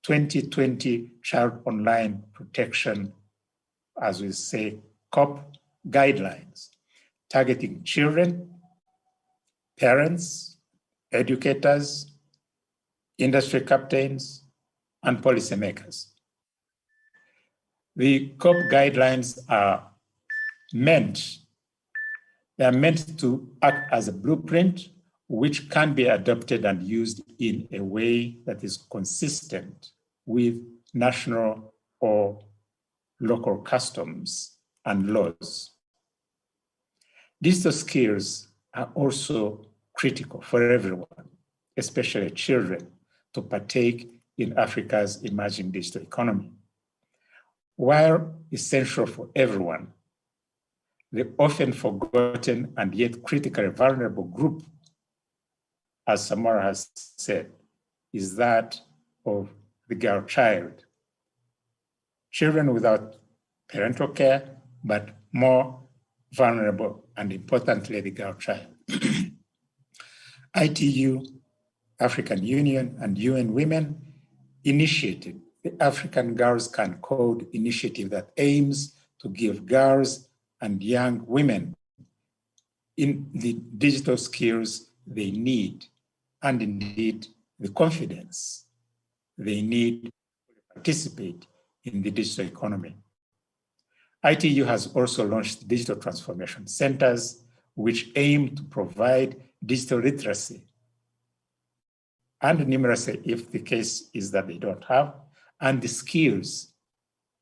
2020 Child Online Protection, as we say, COP guidelines, targeting children, parents, educators, industry captains, and policymakers. The COP guidelines are meant to act as a blueprint which can be adopted and used in a way that is consistent with national or local customs and laws. Digital skills are also critical for everyone, especially children, to partake in Africa's emerging digital economy. While essential for everyone, the often forgotten and yet critically vulnerable group, as Samara has said, is that of the girl child. Children without parental care, but more vulnerable and importantly, the girl child. ITU, African Union, and UN Women initiated the African Girls Can Code initiative that aims to give girls and young women in the digital skills they need, and indeed the confidence they need to participate in the digital economy. ITU has also launched digital transformation centers, which aim to provide digital literacy and numeracy, if the case is that they don't have, and the skills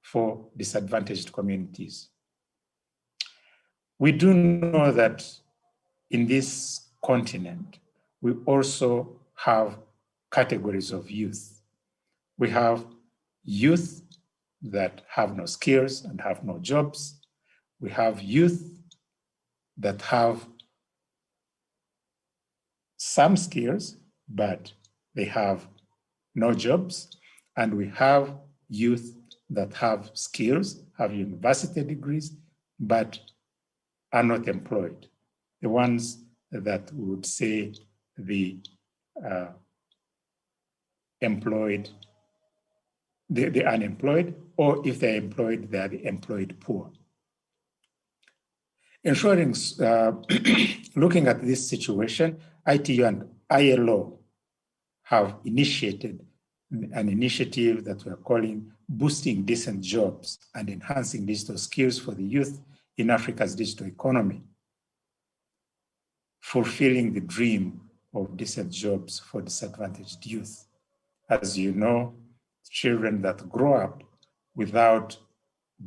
for disadvantaged communities. We do know that in this continent, we also have categories of youth. We have youth that have no skills and have no jobs. We have youth that have some skills, but they have no jobs. And we have youth that have skills, have university degrees, but are not employed. The ones that would say the employed, the unemployed, or if they're employed, they're the employed poor. Ensuring, looking at this situation, ITU and ILO have initiated an initiative that we're calling Boosting Decent Jobs and Enhancing Digital Skills for the Youth in Africa's Digital Economy, fulfilling the dream of decent jobs for disadvantaged youth. As you know, children that grow up without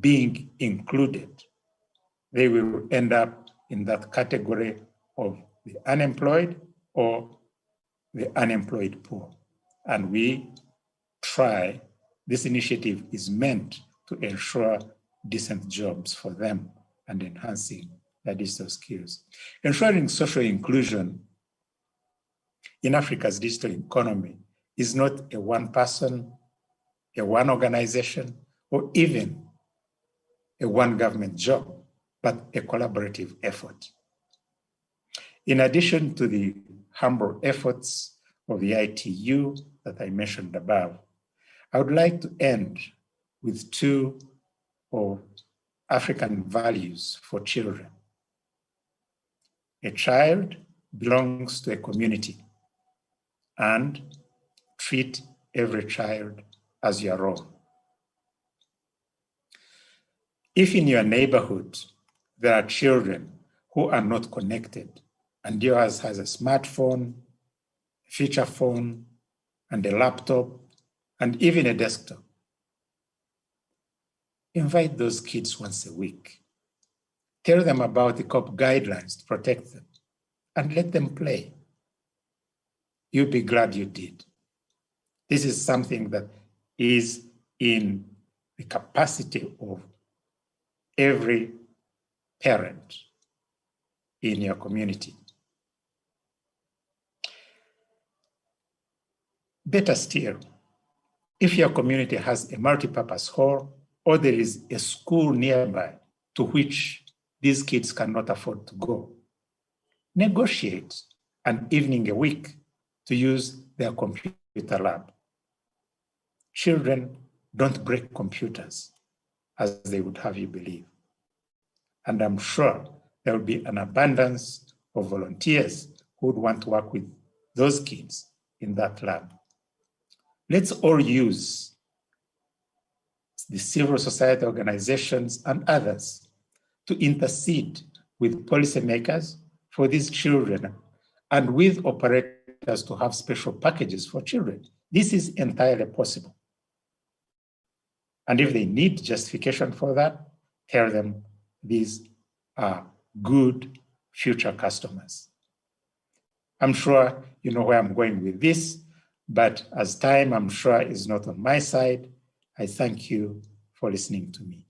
being included, they will end up in that category of the unemployed or the unemployed poor. And we try, this initiative is meant to ensure decent jobs for them and enhancing their digital skills. Ensuring social inclusion in Africa's digital economy is not a one person, a one organization, or even a one government job, but a collaborative effort. In addition to the humble efforts of the ITU that I mentioned above, I would like to end with two of African values for children. A child belongs to a community, and treat every child as your own. If in your neighborhood there are children who are not connected, and yours has a smartphone, a feature phone, and a laptop, and even a desktop, invite those kids once a week. Tell them about the COP guidelines to protect them, and let them play. You'll be glad you did. This is something that is in the capacity of every parent in your community. Better still, if your community has a multi-purpose hall or there is a school nearby to which these kids cannot afford to go, negotiate an evening a week to use their computer lab. children don't break computers as they would have you believe. And I'm sure there will be an abundance of volunteers who would want to work with those kids in that lab. Let's all use the civil society organizations and others to intercede with policymakers for these children and with operators to have special packages for children. This is entirely possible. And if they need justification for that, tell them these are good future customers. I'm sure you know where I'm going with this, but as time, I'm sure, is not on my side, I thank you for listening to me.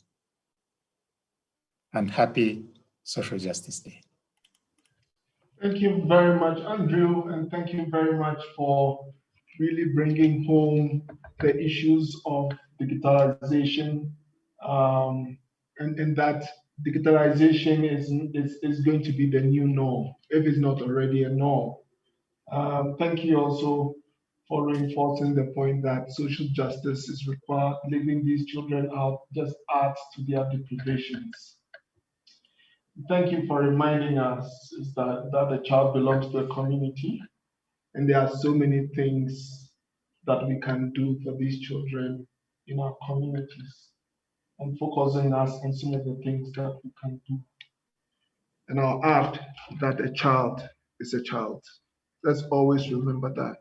And happy Social Justice Day. Thank you very much, Andrew, and thank you very much for really bringing home the issues of digitalization, and that digitalization is going to be the new norm, if it's not already a norm. Thank you also for reinforcing the point that social justice is required. Leaving these children out just adds to their deprivations. Thank you for reminding us that the child belongs to a community, and there are so many things that we can do for these children in our communities, and focusing us on some of the things that we can do. And I'll add that a child is a child. Let's always remember that.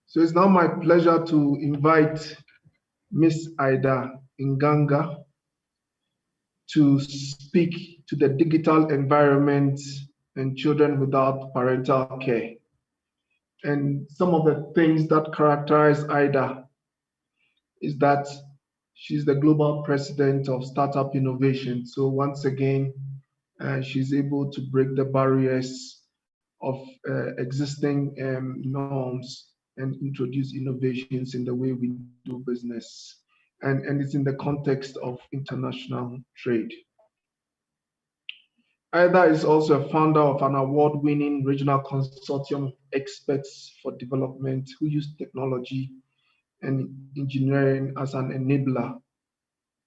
So it's now my pleasure to invite Miss Ida Nganga to speak to the digital environment and children without parental care. And some of the things that characterize Ida is that she's the global president of Startup Innovation. So once again, she's able to break the barriers of existing norms and introduce innovations in the way we do business. And it's in the context of international trade. Ida is also a founder of an award-winning regional consortium of experts for development who use technology and engineering as an enabler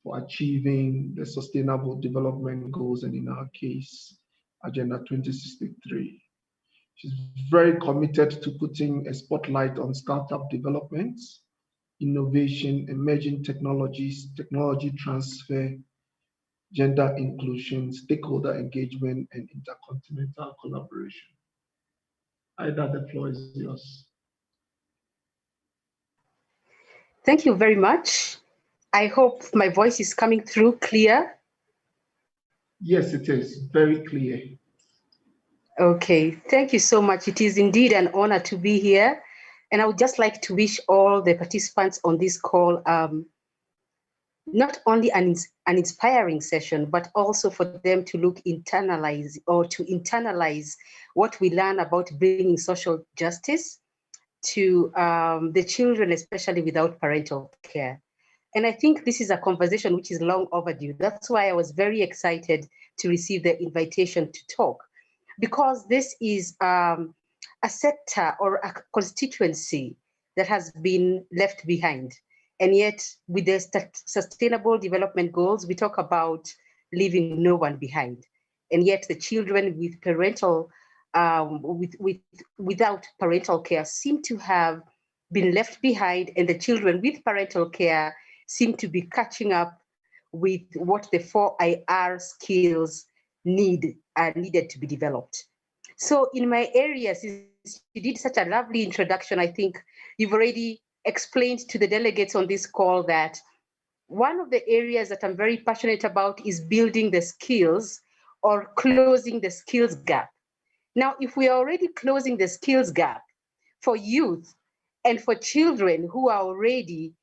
for achieving the sustainable development goals, and in our case, Agenda 2063. She's very committed to putting a spotlight on startup development, innovation, emerging technologies, technology transfer, gender inclusion, stakeholder engagement, and intercontinental collaboration. Ida, the floor is yours. Thank you very much. I hope my voice is coming through clear. Yes, it is very clear. Okay, thank you so much. It is indeed an honor to be here. And I would just like to wish all the participants on this call not only an inspiring session, but also for them to internalize what we learn about bringing social justice to the children, especially without parental care. And I think this is a conversation which is long overdue. That's why I was very excited to receive the invitation to talk, because this is a sector or a constituency that has been left behind. And yet, with the sustainable development goals, we talk about leaving no one behind. And yet, the children with without parental care seem to have been left behind, and the children with parental care seem to be catching up with what the 4IR skills needed to be developed. So, in my area, since you did such a lovely introduction, I think you've already explained to the delegates on this call that one of the areas that I'm very passionate about is building the skills or closing the skills gap. Now, if we are already closing the skills gap for youth and for children who are already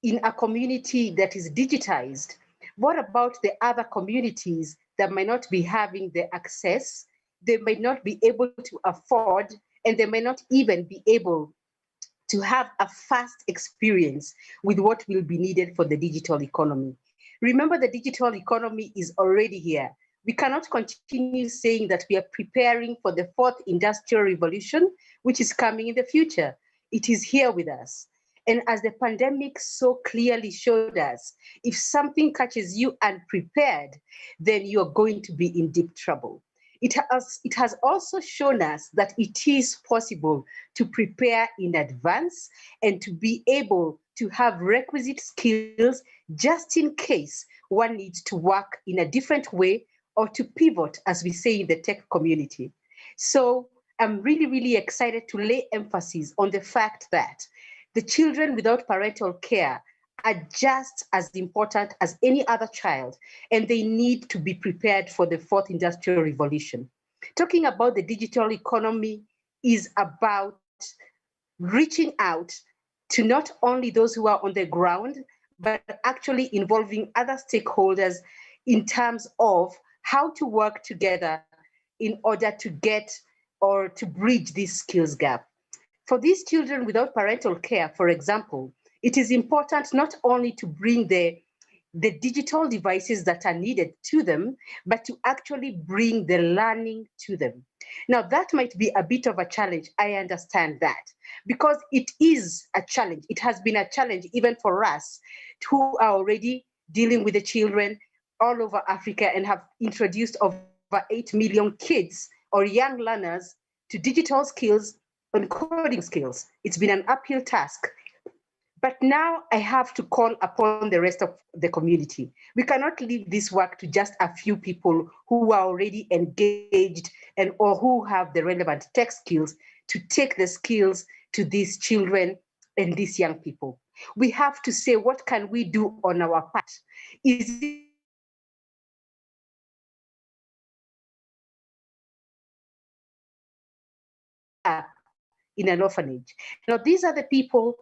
in a community that is digitized, what about the other communities that might not be having the access, they might not be able to afford, and they may not even be able to have a fast experience with what will be needed for the digital economy? Remember, the digital economy is already here. We cannot continue saying that we are preparing for the 4th industrial revolution, which is coming in the future. It is here with us. And as the pandemic so clearly showed us, if something catches you unprepared, then you're going to be in deep trouble. It has also shown us that it is possible to prepare in advance and to be able to have requisite skills just in case one needs to work in a different way or to pivot, as we say in the tech community. So I'm really, really excited to lay emphasis on the fact that the children without parental care are just as important as any other child, and they need to be prepared for the fourth industrial revolution. Talking about the digital economy is about reaching out to not only those who are on the ground, but actually involving other stakeholders in terms of how to work together in order to get or to bridge this skills gap. For these children without parental care, for example, it is important not only to bring the digital devices that are needed to them, but to actually bring the learning to them. Now, that might be a bit of a challenge. I understand that, because it is a challenge. It has been a challenge even for us who are already dealing with the children all over Africa and have introduced over 8 million kids or young learners to digital skills and coding skills. It's been an uphill task. But now I have to call upon the rest of the community. We cannot leave this work to just a few people who are already engaged and or who have the relevant tech skills to take the skills to these children and these young people. We have to say, what can we do on our part? Is it in an orphanage? Now, these are the people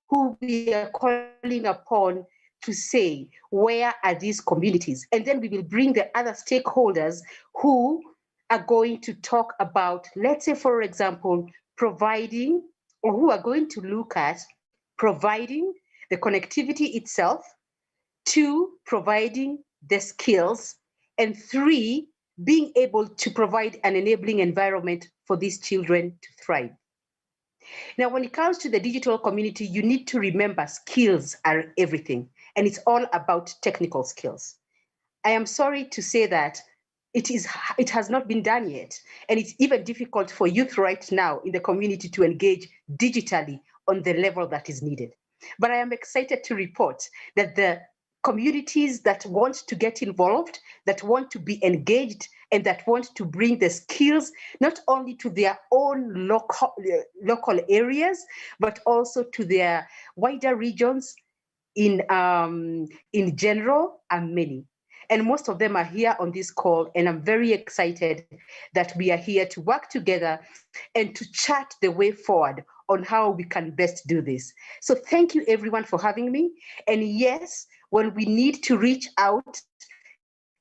who we are calling upon to say, where are these communities? And then we will bring the other stakeholders who are going to talk about, let's say, for example, providing, or who are going to look at providing the connectivity itself, 2, providing the skills, and 3, being able to provide an enabling environment for these children to thrive. Now, when it comes to the digital community, you need to remember skills are everything, and it's all about technical skills. I am sorry to say that it has not been done yet, and it's even difficult for youth right now in the community to engage digitally on the level that is needed. But I am excited to report that the communities that want to get involved, that want to be engaged, and that want to bring the skills not only to their own local areas, but also to their wider regions in general, are many. And most of them are here on this call, and I'm very excited that we are here to work together and to chart the way forward on how we can best do this. So thank you everyone for having me. And yes, when we need to reach out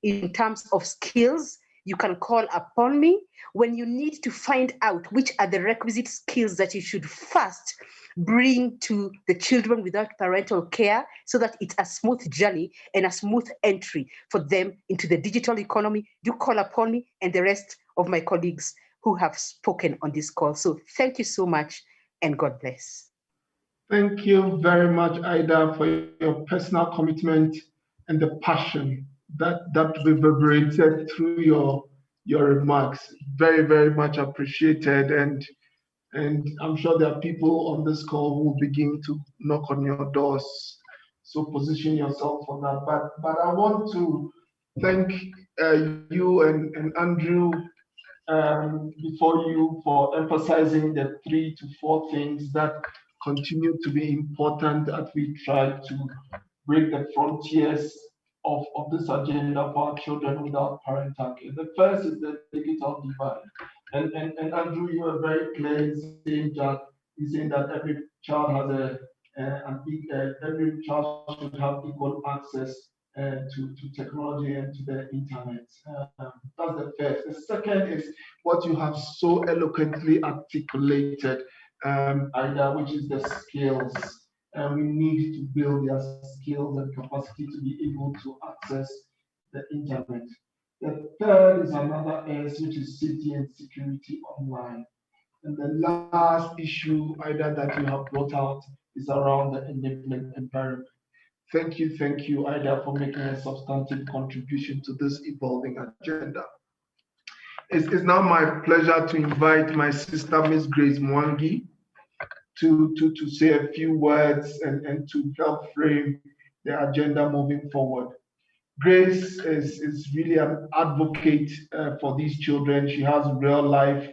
in terms of skills, you can call upon me. When you need to find out which are the requisite skills that you should first bring to the children without parental care so that it's a smooth journey and a smooth entry for them into the digital economy, do call upon me and the rest of my colleagues who have spoken on this call. So thank you so much and God bless. Thank you very much, Ida, for your personal commitment and the passion that reverberated through your remarks. Very, very much appreciated. And I'm sure there are people on this call who will begin to knock on your doors. So position yourself for that. But I want to thank you and Andrew before you for emphasizing the 3 to 4 things that continue to be important as we try to break the frontiers of this agenda for our children without parental care. The first is the digital divide. And Andrew, you are very clear in saying that every child has every child should have equal access to technology and to the internet. That's the first. The second is what you have so eloquently articulated, Ida, which is the skills. We need to build their skills and capacity to be able to access the internet. The third is another S, which is safety and security online. And the last issue, Ida, that you have brought out is around the enabling environment. Thank you, Ida, for making a substantive contribution to this evolving agenda. It's now my pleasure to invite my sister, Ms. Grace Mwangi, to say a few words and to help frame the agenda moving forward. Grace is really an advocate for these children. She has real life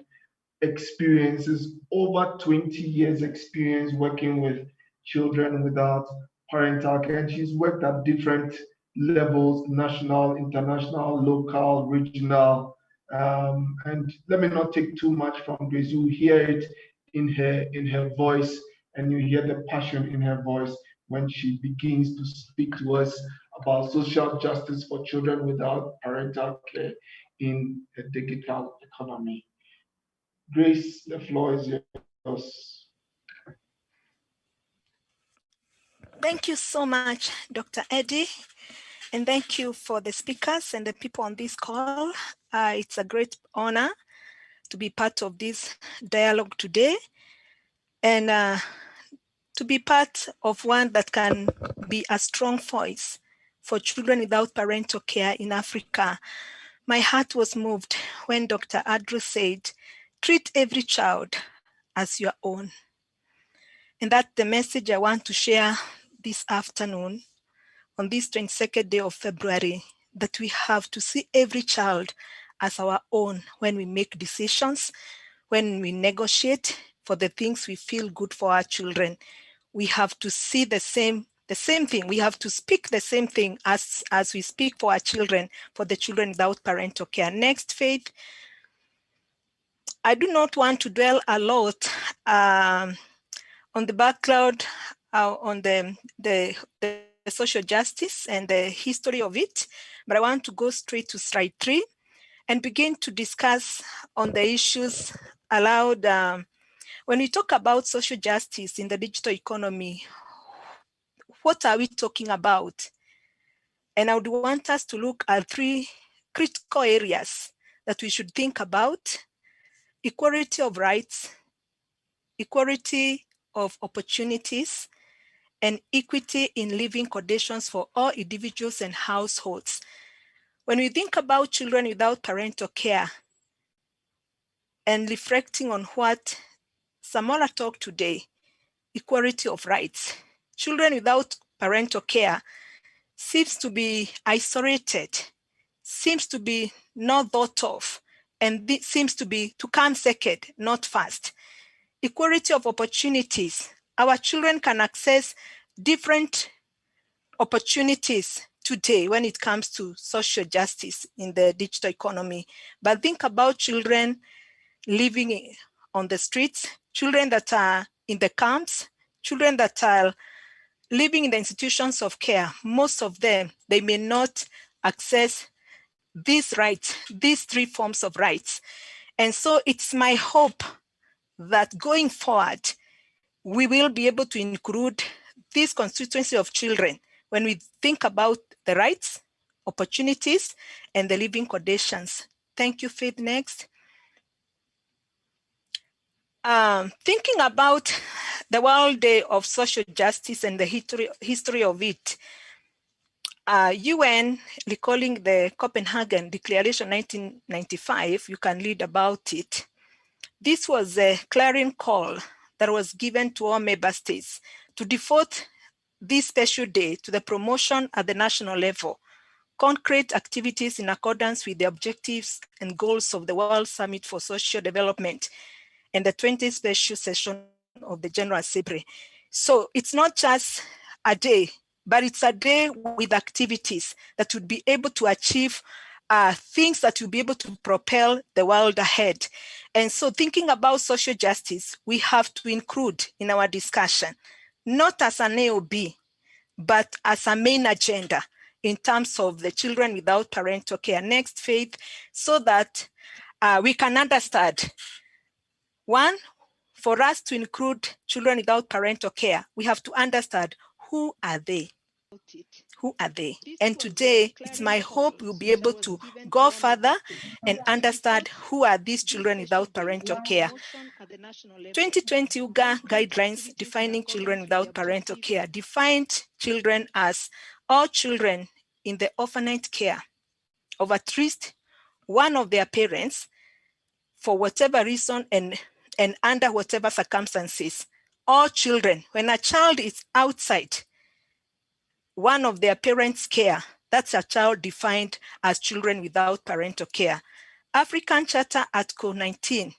experiences, over 20 years experience working with children without parental care. And she's worked at different levels, national, international, local, regional. And let me not take too much from Grace. You hear it in her voice, and you hear the passion in her voice when she begins to speak to us about social justice for children without parental care in a digital economy. Grace, the floor is yours. Thank you so much, Dr. Eddie, and thank you for the speakers and the people on this call. It's a great honor to be part of this dialogue today, and to be part of one that can be a strong voice for children without parental care in Africa. My heart was moved when Dr. Andrew said, treat every child as your own. And that's the message I want to share this afternoon on this 22nd day of February, that we have to see every child as our own when we make decisions, when we negotiate for the things we feel good for our children. We have to see the same thing. We have to speak the same thing as we speak for our children, for the children without parental care. Next, Faith. I do not want to dwell a lot on the background, on the social justice and the history of it, but I want to go straight to slide 3 and begin to discuss on the issues allowed. When we talk about social justice in the digital economy, what are we talking about? And I would want us to look at 3 critical areas that we should think about: equality of rights, equality of opportunities, and equity in living conditions for all individuals and households. When we think about children without parental care and reflecting on what Samora talked today, equality of rights, children without parental care seems to be isolated, seems to be not thought of, and this seems to come second, not first. Equality of opportunities. Our children can access different opportunities today when it comes to social justice in the digital economy. But think about children living on the streets, children that are in the camps, children that are living in the institutions of care. Most of them, they may not access these rights, these 3 forms of rights. And so it's my hope that going forward, we will be able to include this constituency of children when we think about the rights, opportunities, and the living conditions. Thank you, Faith. Next. Thinking about the World Day of Social Justice and the history of it, UN, recalling the Copenhagen Declaration 1995, you can read about it. This was a clarion call that was given to all member states to devote this special day to the promotion at the national level, concrete activities in accordance with the objectives and goals of the World Summit for Social Development and the 20th special session of the General Assembly. So it's not just a day, but it's a day with activities that would be able to achieve things that will be able to propel the world ahead. And so thinking about social justice, we have to include in our discussion, not as an A or B, but as a main agenda in terms of the children without parental care. Next, Faith, so that we can understand. 1, for us to include children without parental care, we have to understand who are they. Who are they? And today, it's my hope we'll be able to go further and understand who are these children without parental care. 2020 UGA guidelines defining children without parental care defined children as all children in the orphanage care of at least one of their parents for whatever reason and under whatever circumstances. All children, when a child is outside one of their parents' care, that's a child defined as children without parental care. African Charter Article 19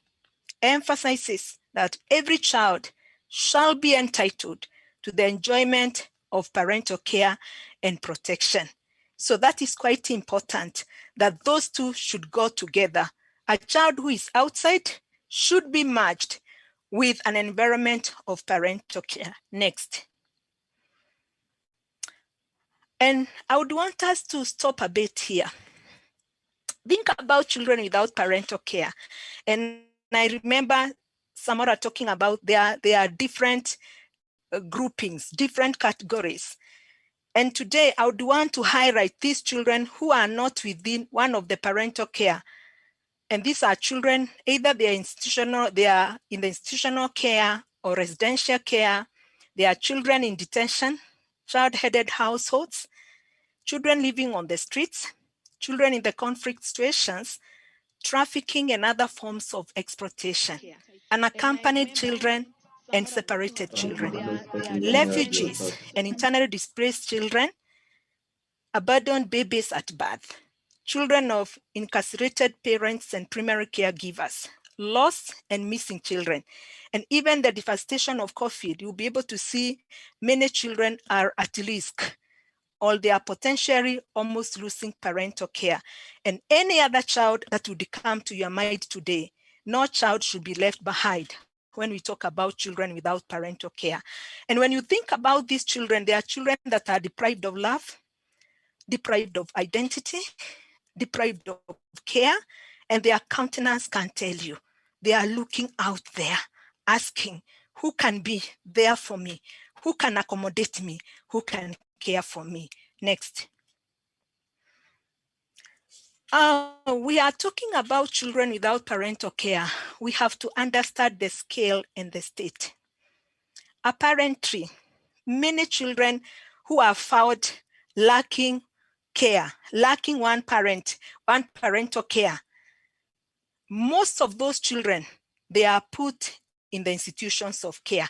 emphasizes that every child shall be entitled to the enjoyment of parental care and protection. So that is quite important, that those two should go together. A child who is outside should be matched with an environment of parental care. Next. And I would want us to stop a bit here. Think about children without parental care. And I remember Samara talking about there are different groupings, different categories. And today I would want to highlight these children who are not within one of the parental care. And these are children, either they are in the institutional care or residential care. They are children in detention, child-headed households, children living on the streets, children in the conflict situations, trafficking and other forms of exploitation, unaccompanied children and separated children, refugees and internally displaced children, abandoned babies at birth, children of incarcerated parents and primary caregivers, lost and missing children, and even the devastation of COVID, you'll be able to see many children are at risk or they are potentially almost losing parental care. And any other child that would come to your mind today, no child should be left behind when we talk about children without parental care. And when you think about these children, they are children that are deprived of love, deprived of identity, deprived of care, and their countenance can tell you. They are looking out there, asking, who can be there for me? Who can accommodate me? Who can care for me? Next. We are talking about children without parental care. We have to understand the scale and the state. Apparently, many children who are found lacking care, lacking one parental care, most of those children, they are put in the institutions of care.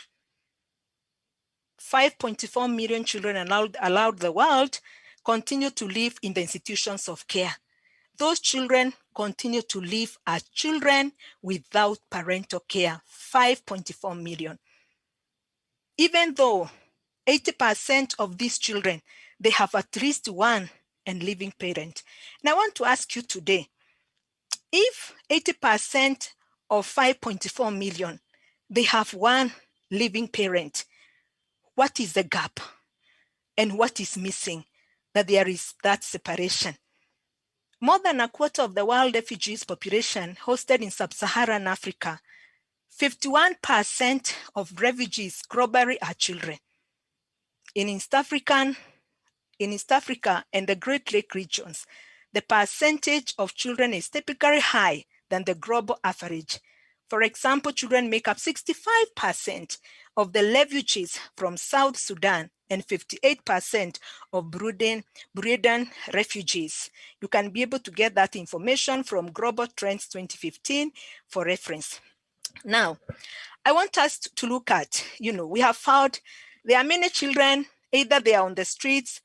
5.4 million children allowed the world continue to live in the institutions of care. Those children continue to live as children without parental care, 5.4 million. Even though 80% of these children, they have at least one and living parent. And I want to ask you today, if 80% of 5.4 million, they have one living parent, what is the gap? And what is missing? That there is that separation. More than a quarter of the world refugees population hosted in sub-Saharan Africa, 51% of refugees globally are children. In East Africa and the Great Lake regions, the percentage of children is typically high than the global average. For example, children make up 65% of the refugees from South Sudan and 58% of Burundian refugees. You can be able to get that information from Global Trends 2015 for reference. Now, I want us to look at, we have found there are many children, either they are on the streets,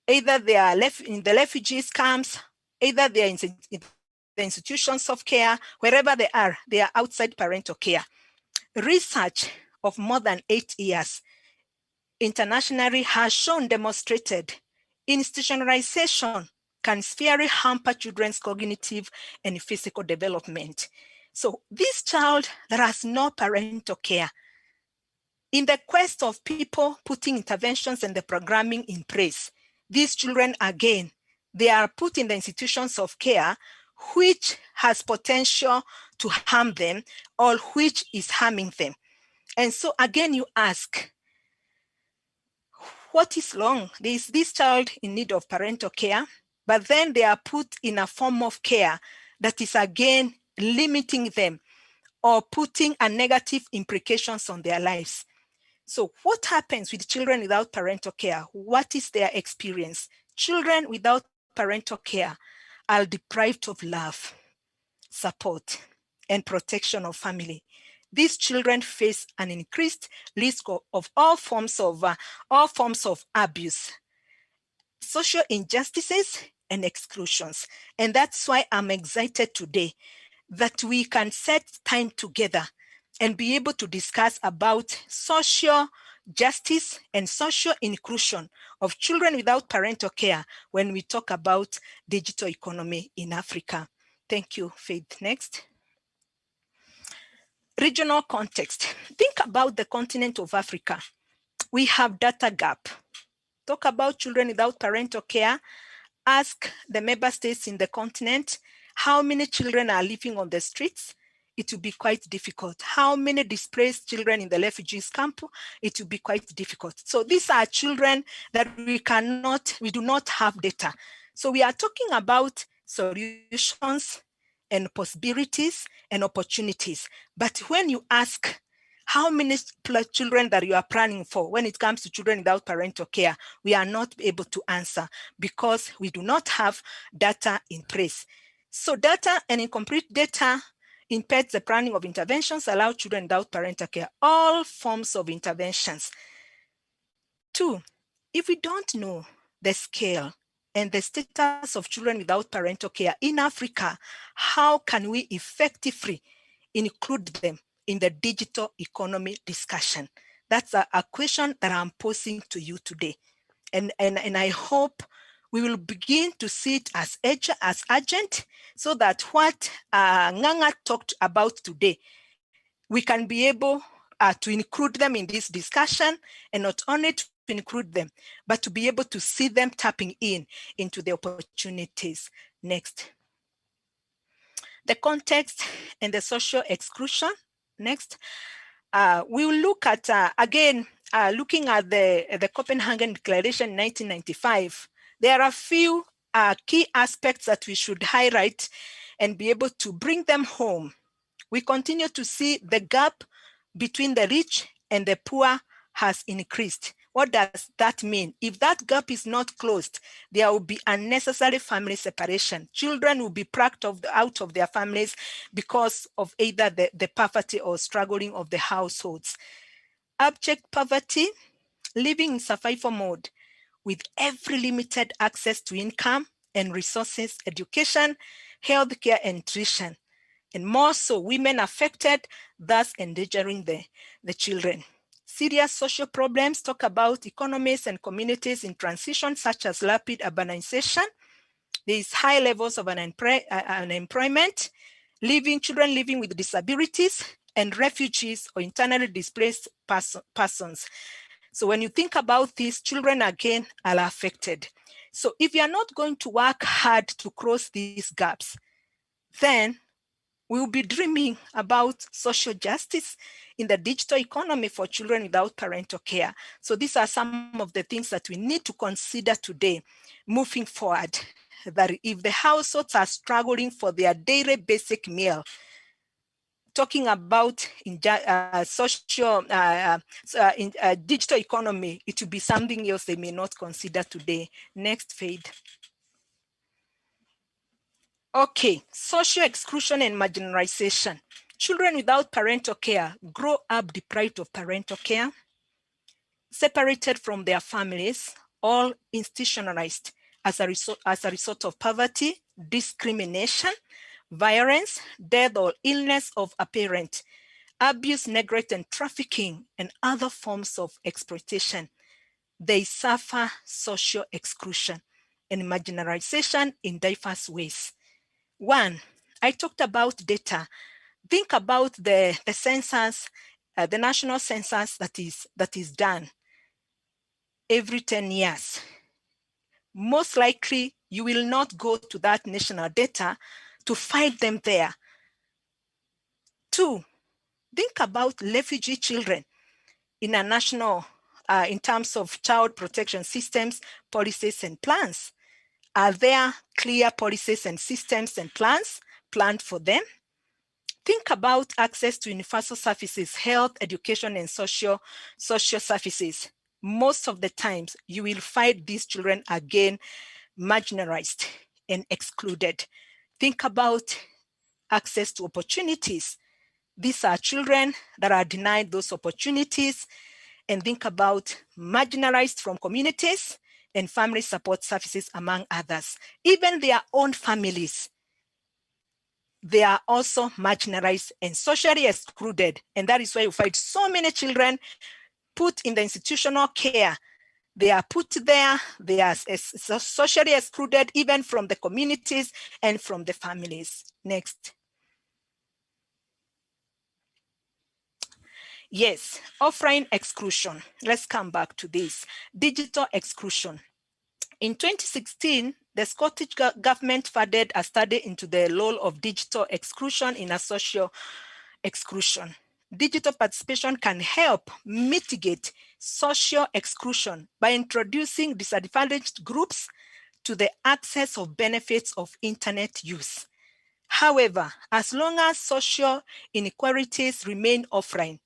either they are left in the refugees camps, either they are in the institutions of care, wherever they are outside parental care. Research of more than 8 years internationally has demonstrated institutionalization can severely hamper children's cognitive and physical development. So this child that has no parental care, in the quest of people putting interventions and the programming in place, these children, again, they are put in the institutions of care, which has potential to harm them or which is harming them. And so again, you ask, what is wrong? There is this child in need of parental care, but then they are put in a form of care that is again limiting them or putting a negative implications on their lives. So what happens with children without parental care? What is their experience? Children without parental care are deprived of love, support, and protection of family. These children face an increased risk of all forms of abuse, social injustices, and exclusions. And that's why I'm excited today that we can set time together and be able to discuss about social justice and social inclusion of children without parental care when we talk about digital economy in Africa. Thank you, Faith. Next. Regional context. Think about the continent of Africa. We have data gap. Talk about children without parental care. Ask the member states in the continent how many children are living on the streets. It will be quite difficult. How many displaced children in the refugees camp? It will be quite difficult. So these are children that we do not have data. So we are talking about solutions and possibilities and opportunities. But when you ask how many children that you are planning for when it comes to children without parental care, we are not able to answer because we do not have data in place. So data and incomplete data impairs the planning of interventions, allow children without parental care, all forms of interventions. 2, if we don't know the scale and the status of children without parental care in Africa, how can we effectively include them in the digital economy discussion? That's a question that I'm posing to you today. And I hope we will begin to see it as urgent so that what Nganga talked about today, we can be able to include them in this discussion, and not only to include them, but to be able to see them tapping into the opportunities. Next. The context and the social exclusion. Next. We will look at, again, looking at the Copenhagen Declaration in 1995, there are a few key aspects that we should highlight and be able to bring them home. We continue to see the gap between the rich and the poor has increased. What does that mean? If that gap is not closed, there will be unnecessary family separation. Children will be plucked out of their families because of either the poverty or struggling of the households. Abject poverty, living in survival mode with every limited access to income and resources, education, healthcare, and nutrition. And more so, women affected, thus endangering the children. Serious social problems talk about economies and communities in transition, such as rapid urbanization. There is high levels of unemployment, children living with disabilities, and refugees or internally displaced persons. So when you think about this, children again are affected. So if you are not going to work hard to close these gaps, then we will be dreaming about social justice in the digital economy for children without parental care. So these are some of the things that we need to consider today, moving forward, that if the households are struggling for their daily basic meal, talking about digital economy, it will be something else they may not consider today. Next, Fade. Okay, social exclusion and marginalization. Children without parental care grow up deprived of parental care, separated from their families, all institutionalized as a result of poverty, discrimination, violence, death or illness of a parent, abuse, neglect, and trafficking, and other forms of exploitation. They suffer social exclusion and marginalization in diverse ways. 1, I talked about data. Think about the census, the national census that is done every 10 years. Most likely, you will not go to that national data to find them there. 2, think about refugee children in a national in terms of child protection systems, policies, and plans? Are there clear policies and systems and plans planned for them? Think about access to universal services, health, education, and social services. Most of the times, you will find these children again marginalized and excluded. Think about access to opportunities. These are children that are denied those opportunities. And think about marginalized from communities and family support services, among others. Even their own families, they are also marginalized and socially excluded. And that is why you find so many children put in the institutional care. They are put there, they are socially excluded, even from the communities and from the families. Next. Yes, offline exclusion. Let's come back to this. Digital exclusion. In 2016, the Scottish government funded a study into the role of digital exclusion in a social exclusion. Digital participation can help mitigate social exclusion by introducing disadvantaged groups to the access of benefits of internet use. However, as long as social inequalities remain offline,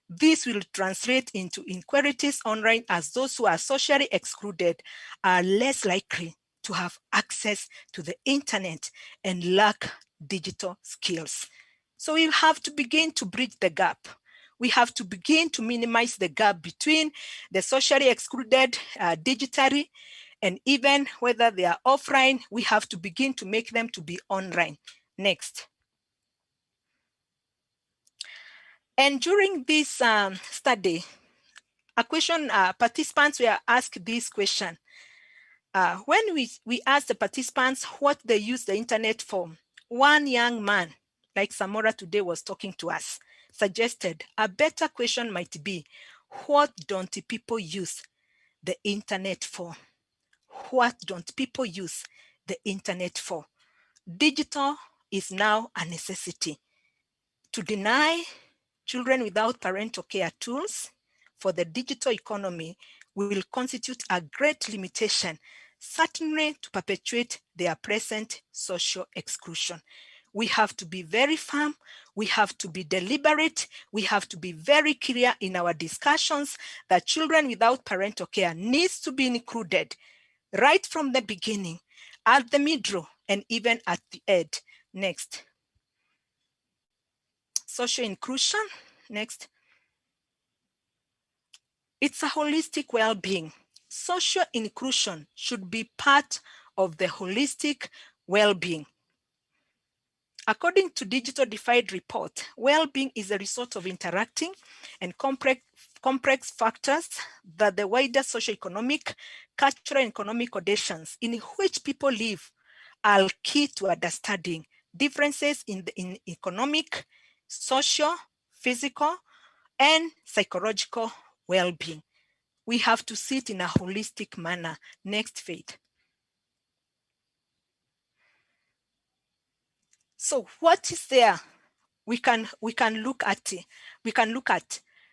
this will translate into inequalities online, as those who are socially excluded are less likely to have access to the internet and lack digital skills. So we have to begin to bridge the gap. We have to begin to minimize the gap between the socially excluded digitally, and even whether they are offline, we have to begin to make them to be online. Next. And during this study, participants were asked this question. When we asked the participants what they use the internet for, one young man, like Samora today was talking to us, suggested a better question might be, what don't people use the internet for? What don't people use the internet for? Digital is now a necessity. To deny children without parental care tools for the digital economy will constitute a great limitation, certainly to perpetuate their present social exclusion. We have to be very firm, we have to be deliberate, we have to be very clear in our discussions that children without parental care needs to be included right from the beginning, at the middle, and even at the end. Next. Social inclusion. Next. It's a holistic well-being. Social inclusion should be part of the holistic well-being. According to Digital Divide report, well-being is a result of interacting and complex factors that the wider socio-economic, cultural, and economic conditions in which people live are key to understanding differences in economic, social, physical, and psychological well-being. We have to see it in a holistic manner. Next, Faith. So what is there we can look at?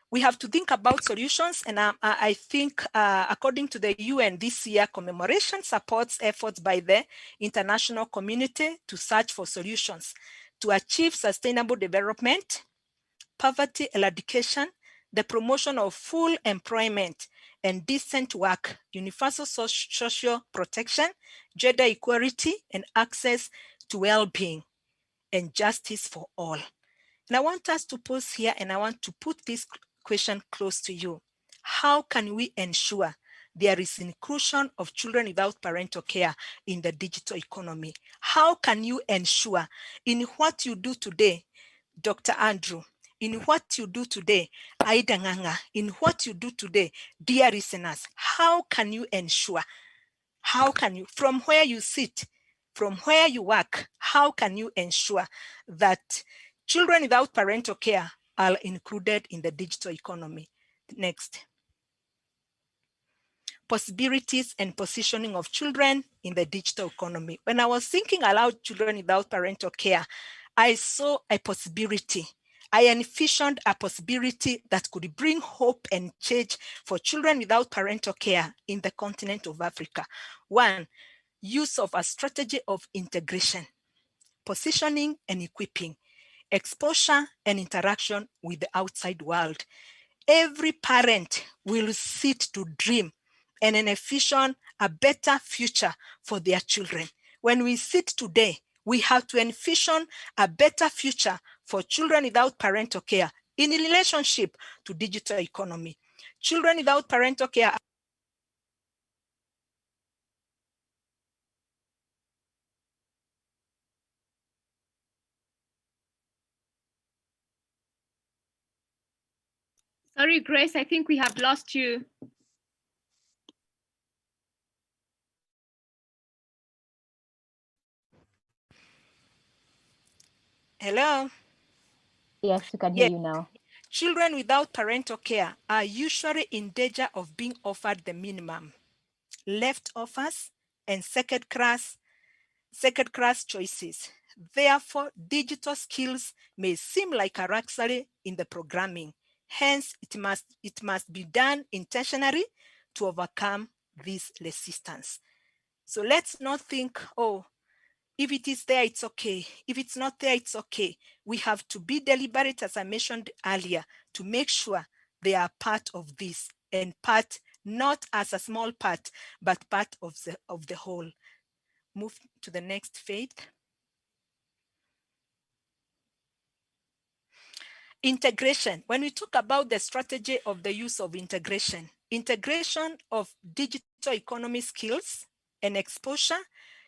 We have to think about solutions, and I think according to the UN this year, Commemoration supports efforts by the international community to search for solutions to achieve sustainable development, poverty eradication, the promotion of full employment and decent work, universal social protection, gender equality, and access to well-being and justice for all. And I want us to pause here, and I want to put this question close to you. How can we ensure there is inclusion of children without parental care in the digital economy? How can you ensure in what you do today, Dr. Andrew, in what you do today, Aida Nganga, in what you do today, dear listeners, how can you ensure? How can you, from where you sit, from where you work, how can you ensure that children without parental care are included in the digital economy? Next. Possibilities and positioning of children in the digital economy. When I was thinking aloud children without parental care, I saw a possibility. I envisioned a possibility that could bring hope and change for children without parental care in the continent of Africa. One, use of a strategy of integration, positioning and equipping, exposure and interaction with the outside world. Every parent will sit to dream and envision a better future for their children. When we sit today, we have to envision a better future for children without parental care in relationship to digital economy. Children without parental care . Sorry, Grace, I think we have lost you. Hello? Yes, we can hear you now. Children without parental care are usually in danger of being offered the minimum, leftovers, and second-class choices. Therefore, digital skills may seem like a luxury in the programming. Hence, it must be done intentionally to overcome this resistance. So let's not think, oh, if it is there, it's okay. If it's not there, it's okay. We have to be deliberate, as I mentioned earlier, to make sure they are part of this, and part not as a small part, but part of the whole. Move to the next Faith. Integration. When we talk about the strategy of the use of integration of digital economy skills and exposure,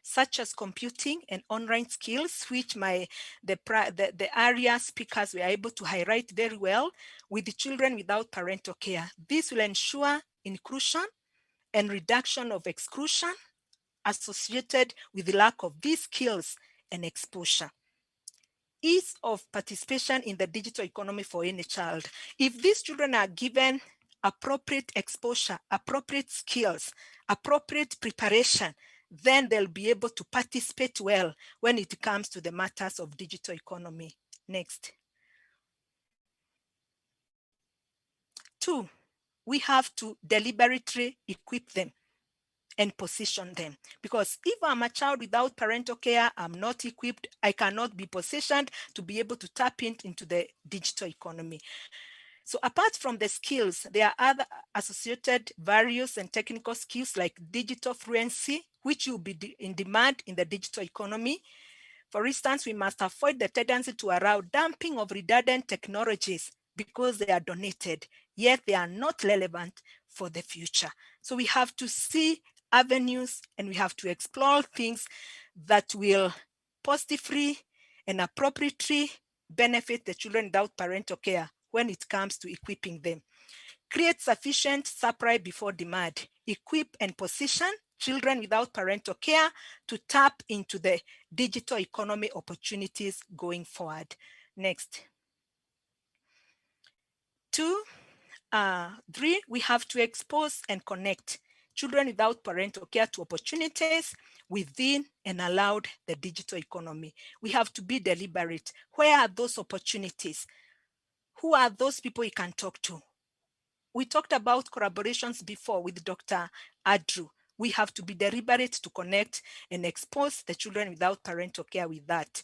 such as computing and online skills, which the area speakers were able to highlight very well, with the children without parental care. This will ensure inclusion and reduction of exclusion associated with the lack of these skills and exposure. Ease of participation in the digital economy for any child. If these children are given appropriate exposure, appropriate skills, appropriate preparation, then they'll be able to participate well when it comes to the matters of digital economy. Next. 2, we have to deliberately equip them and position them. Because if I'm a child without parental care, I'm not equipped, I cannot be positioned to be able to tap into the digital economy. So apart from the skills, there are other associated various and technical skills like digital fluency, which will be in demand in the digital economy. For instance, we must avoid the tendency to allow dumping of redundant technologies because they are donated, yet they are not relevant for the future. So we have to see avenues and we have to explore things that will positively and appropriately benefit the children without parental care when it comes to equipping them. Create sufficient supply before demand. Equip and position children without parental care to tap into the digital economy opportunities going forward. Next. 2, 3, we have to expose and connect children without parental care to opportunities within and allowed the digital economy. We have to be deliberate. Where are those opportunities? Who are those people you can talk to? We talked about collaborations before with Dr. Andrew. We have to be deliberate to connect and expose the children without parental care with that.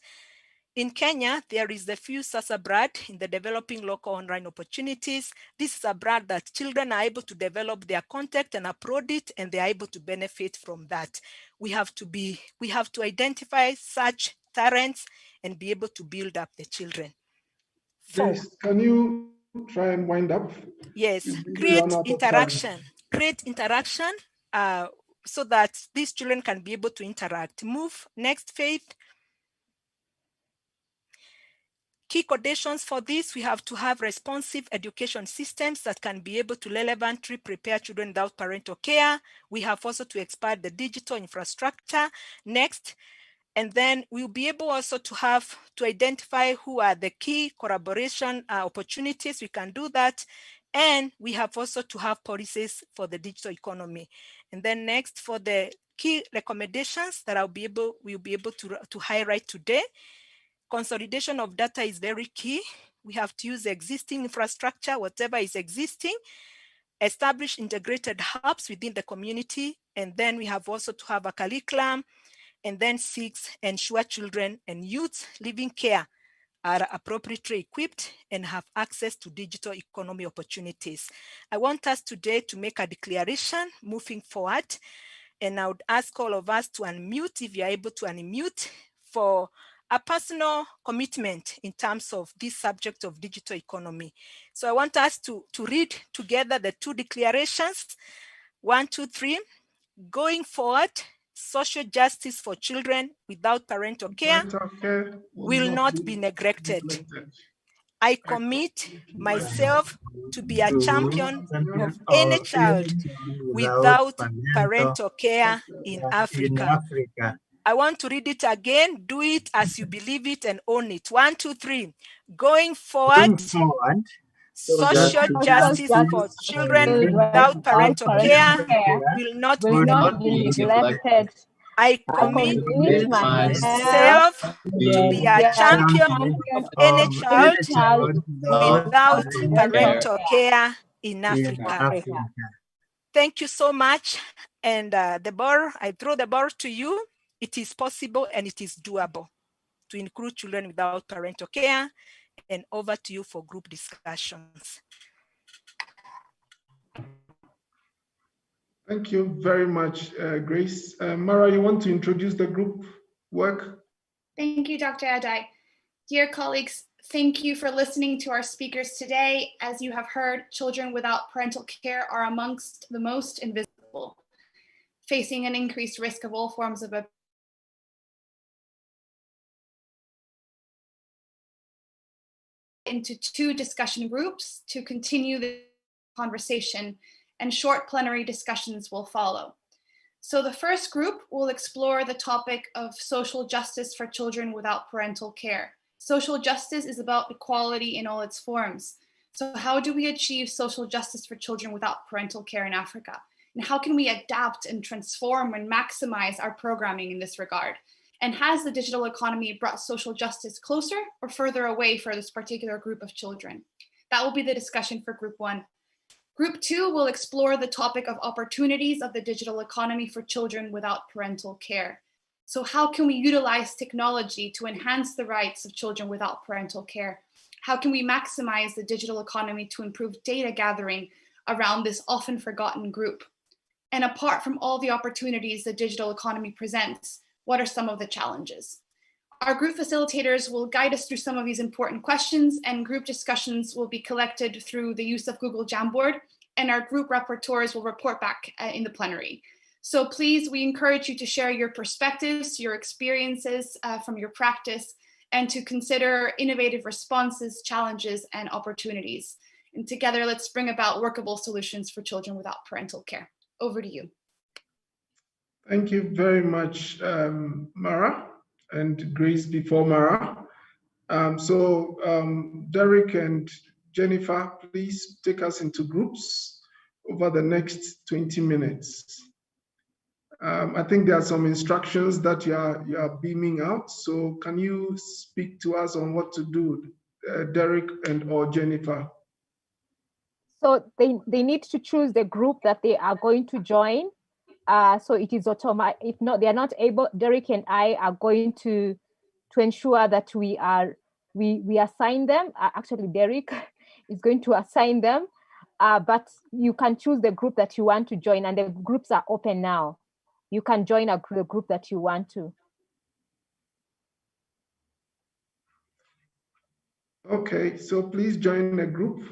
In Kenya, there is the FUSASA brand in the developing local online opportunities. This is a brand that children are able to develop their content and upload it, and they are able to benefit from that. We have to identify such talents and be able to build up the children. 4, Grace, can you try and wind up? Yes, create interaction so that these children can be able to interact. Move, next, Faith. Key conditions for this, we have to have responsive education systems that can be able to relevantly prepare children without parental care. We have also to expand the digital infrastructure. Next, and then we'll be able also to identify who are the key collaboration opportunities. We can do that. And we have also to have policies for the digital economy. And then next, for the key recommendations that we'll be able to highlight today. Consolidation of data is very key. we have to use the existing infrastructure, whatever is existing, establish integrated hubs within the community, and then we have also to have a curriculum, and then 6, ensure children and youth living care are appropriately equipped and have access to digital economy opportunities. I want us today to make a declaration moving forward, and I would ask all of us to unmute, if you're able to unmute, for a personal commitment in terms of this subject of digital economy. So I want us to read together the 2 declarations. 1, 2, 3. Going forward, social justice for children without parental care will not be neglected. I commit myself to be a champion of any child without parental care in Africa. I want to read it again. Do it as you believe it and own it. 1, 2, 3. Going forward, social justice for children without parental care will not be neglected. I commit myself to be a champion of any child without parental care in Africa. Thank you so much. And I throw the ball to you. It is possible and it is doable to include children without parental care. And over to you for group discussions. Thank you very much, Grace. Mara, you want to introduce the group work? Thank you, Dr. Adai. Dear colleagues, thank you for listening to our speakers today. As you have heard, children without parental care are amongst the most invisible, facing an increased risk of all forms of abuse into 2 discussion groups to continue the conversation, and short plenary discussions will follow. So the first group will explore the topic of social justice for children without parental care. Social justice is about equality in all its forms. So how do we achieve social justice for children without parental care in Africa? And how can we adapt and transform and maximize our programming in this regard? And has the digital economy brought social justice closer or further away for this particular group of children? That will be the discussion for group 1. Group 2 will explore the topic of opportunities of the digital economy for children without parental care. So how can we utilize technology to enhance the rights of children without parental care? How can we maximize the digital economy to improve data gathering around this often forgotten group? And apart from all the opportunities the digital economy presents, what are some of the challenges? Our group facilitators will guide us through some of these important questions, and group discussions will be collected through the use of Google Jamboard, and our group rapporteurs will report back in the plenary. So please, we encourage you to share your perspectives, your experiences from your practice, and to consider innovative responses, challenges, and opportunities. And together, let's bring about workable solutions for children without parental care. Over to you. Thank you very much, Mara, and Grace before Mara. Derek and Jennifer, please take us into groups over the next 20 minutes. I think there are some instructions that you are beaming out. So can you speak to us on what to do, Derek or Jennifer? So they need to choose the group that they are going to join. So it is automatic. If not, they are not able. Derek and I are going to ensure that we assign them. Actually, Derek is going to assign them. But you can choose the group that you want to join, and the groups are open now. You can join the group that you want to. Okay, so please join the group.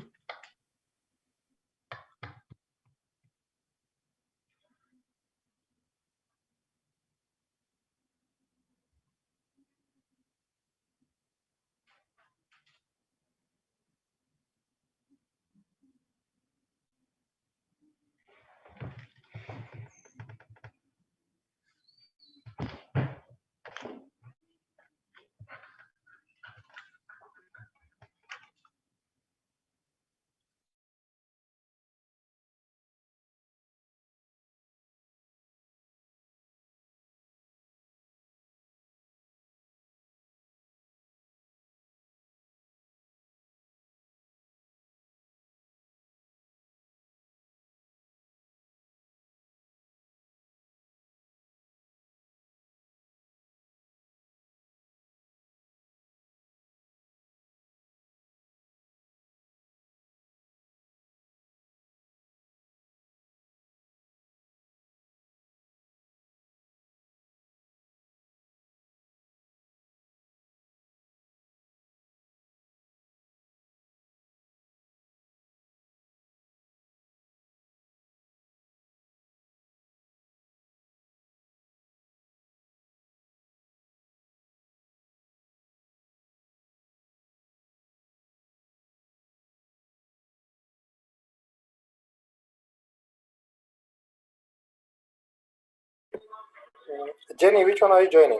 Jenny, which one are you joining?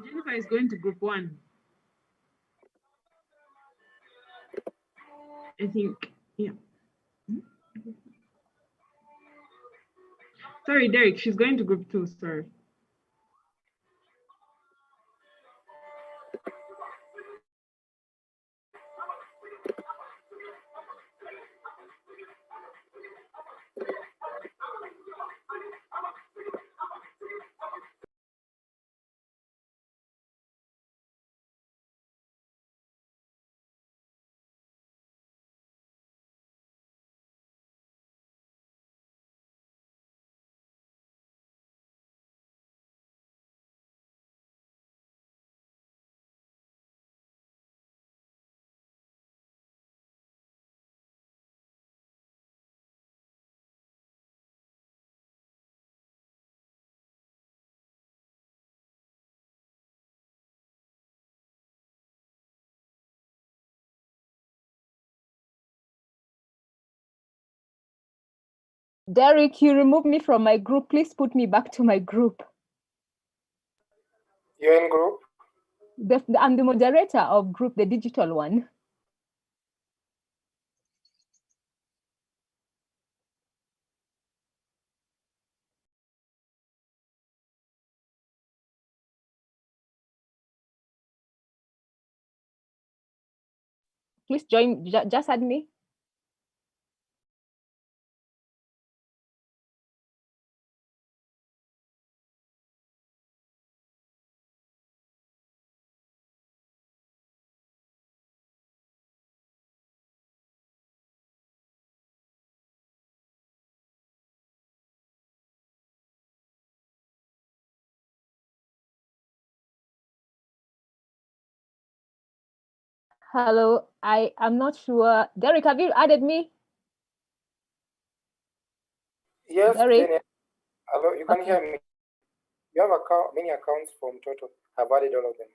Jennifer is going to group 1. I think, yeah. Sorry, Derek, she's going to group 2, sorry. Derek, you removed me from my group. Please put me back to my group. You're in group? I'm the moderator of group, the digital one. Please join, just add me. Hello, I'm not sure. Derek, have you added me? Yes, Derek? Jenny. Hello, you can hear me. You have many accounts from Total. I've added all of them.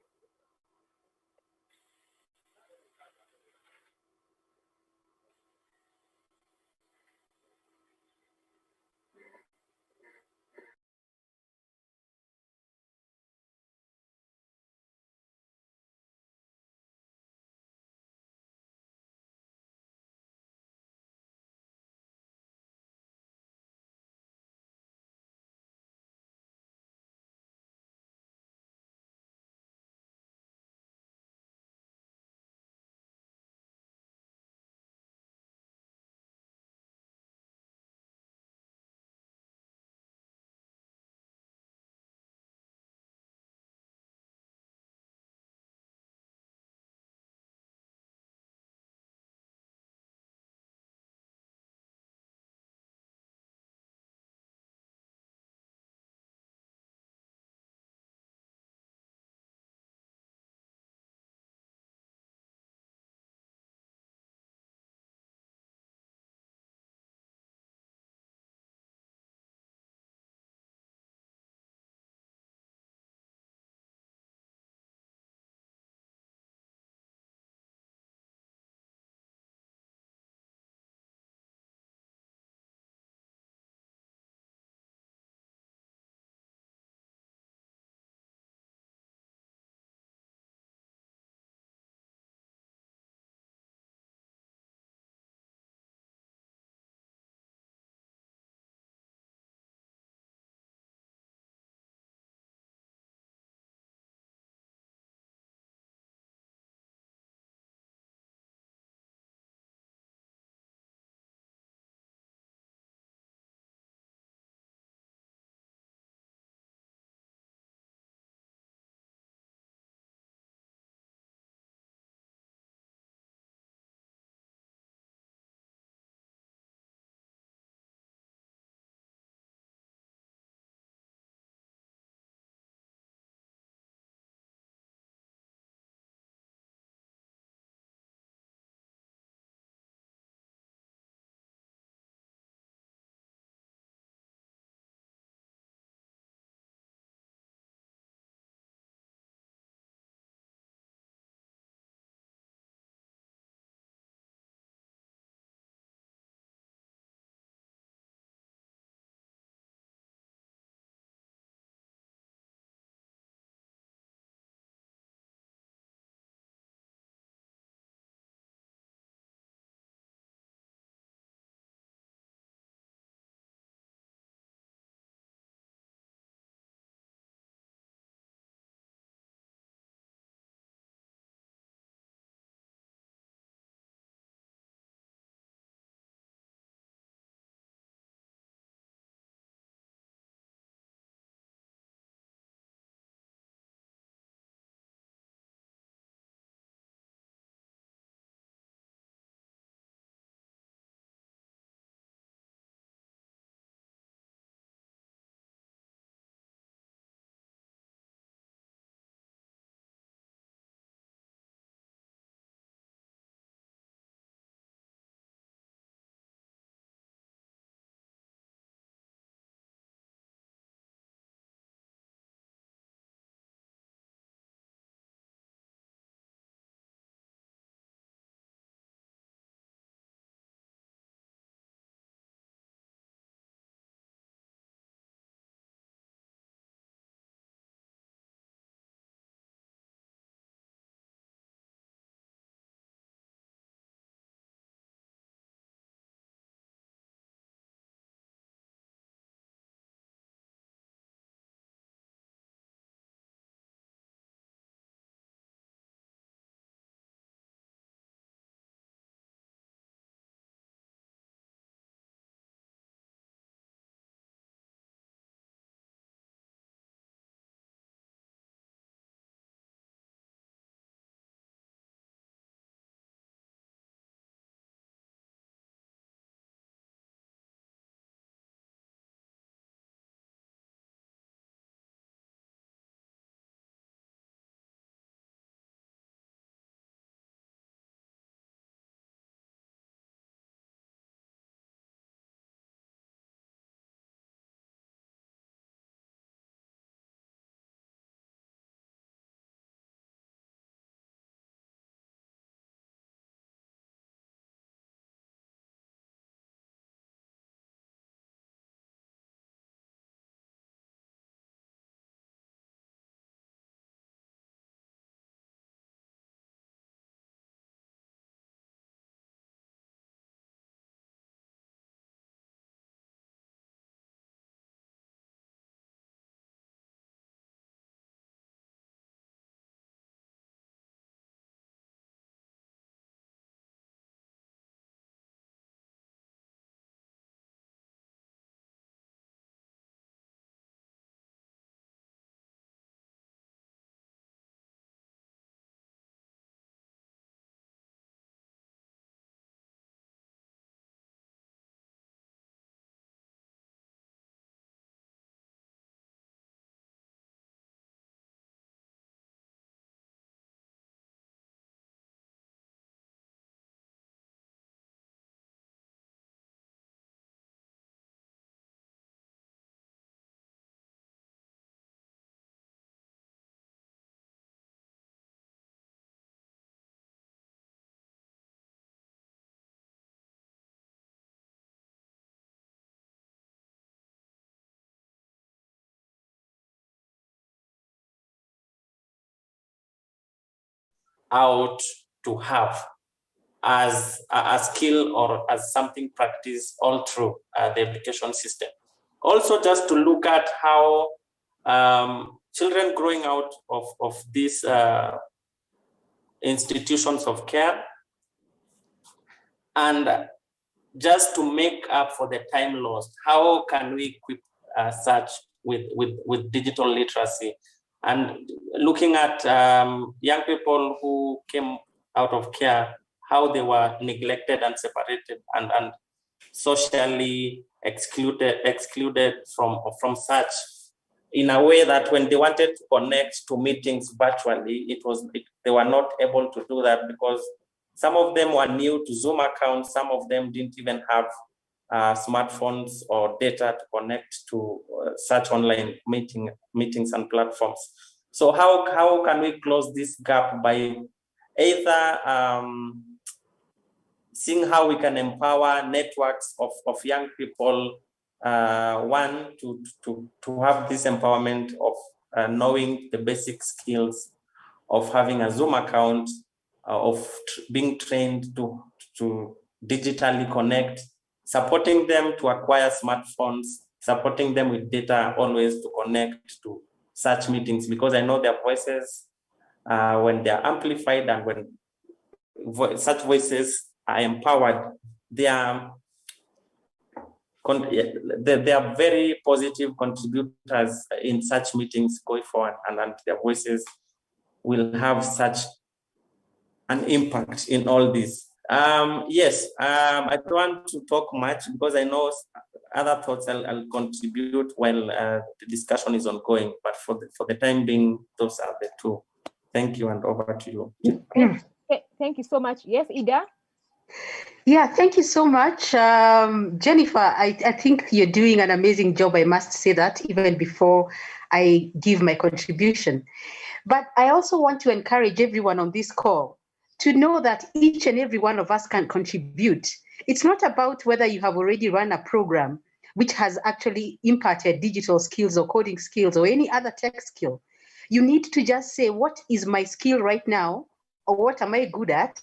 out to have as a skill or as something practiced all through the education system. Also, just to look at how children growing out of these institutions of care, and just to make up for the time lost, how can we equip such with digital literacy? And looking at young people who came out of care, how they were neglected and separated and socially excluded from such, in a way that when they wanted to connect to meetings virtually, they were not able to do that because some of them were new to Zoom accounts. Some of them didn't even have smartphones or data to connect to such online meetings and platforms. So how can we close this gap by either seeing how we can empower networks of young people, one, to have this empowerment of knowing the basic skills of having a Zoom account, of being trained to digitally connect, supporting them to acquire smartphones, supporting them with data always to connect to such meetings, because I know their voices, when they're amplified and when such voices are empowered, they are very positive contributors in such meetings going forward, and their voices will have such an impact in all this. Yes, I don't want to talk much because I know other thoughts I'll contribute while the discussion is ongoing, but for the time being, those are the two. Thank you, and over to you. Thank you so much. Yes, Ida? Yeah, thank you so much. Jennifer, I think you're doing an amazing job. I must say that even before I give my contribution. But I also want to encourage everyone on this call to know that each and every one of us can contribute. It's not about whether you have already run a program which has actually imparted digital skills or coding skills or any other tech skill. You need to just say, what is my skill right now? Or what am I good at?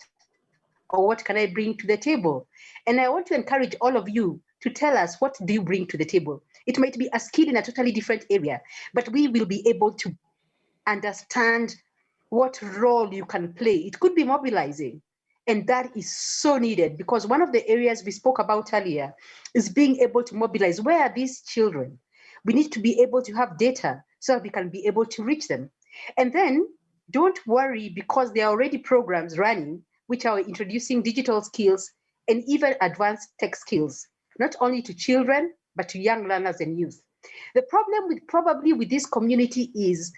Or what can I bring to the table? And I want to encourage all of you to tell us, what do you bring to the table? It might be a skill in a totally different area, but we will be able to understand what role you can play. It could be mobilizing. And that is so needed, because one of the areas we spoke about earlier is being able to mobilize. Where are these children? We need to be able to have data so that we can be able to reach them. And then don't worry, because there are already programs running which are introducing digital skills and even advanced tech skills, not only to children, but to young learners and youth. The problem with this community is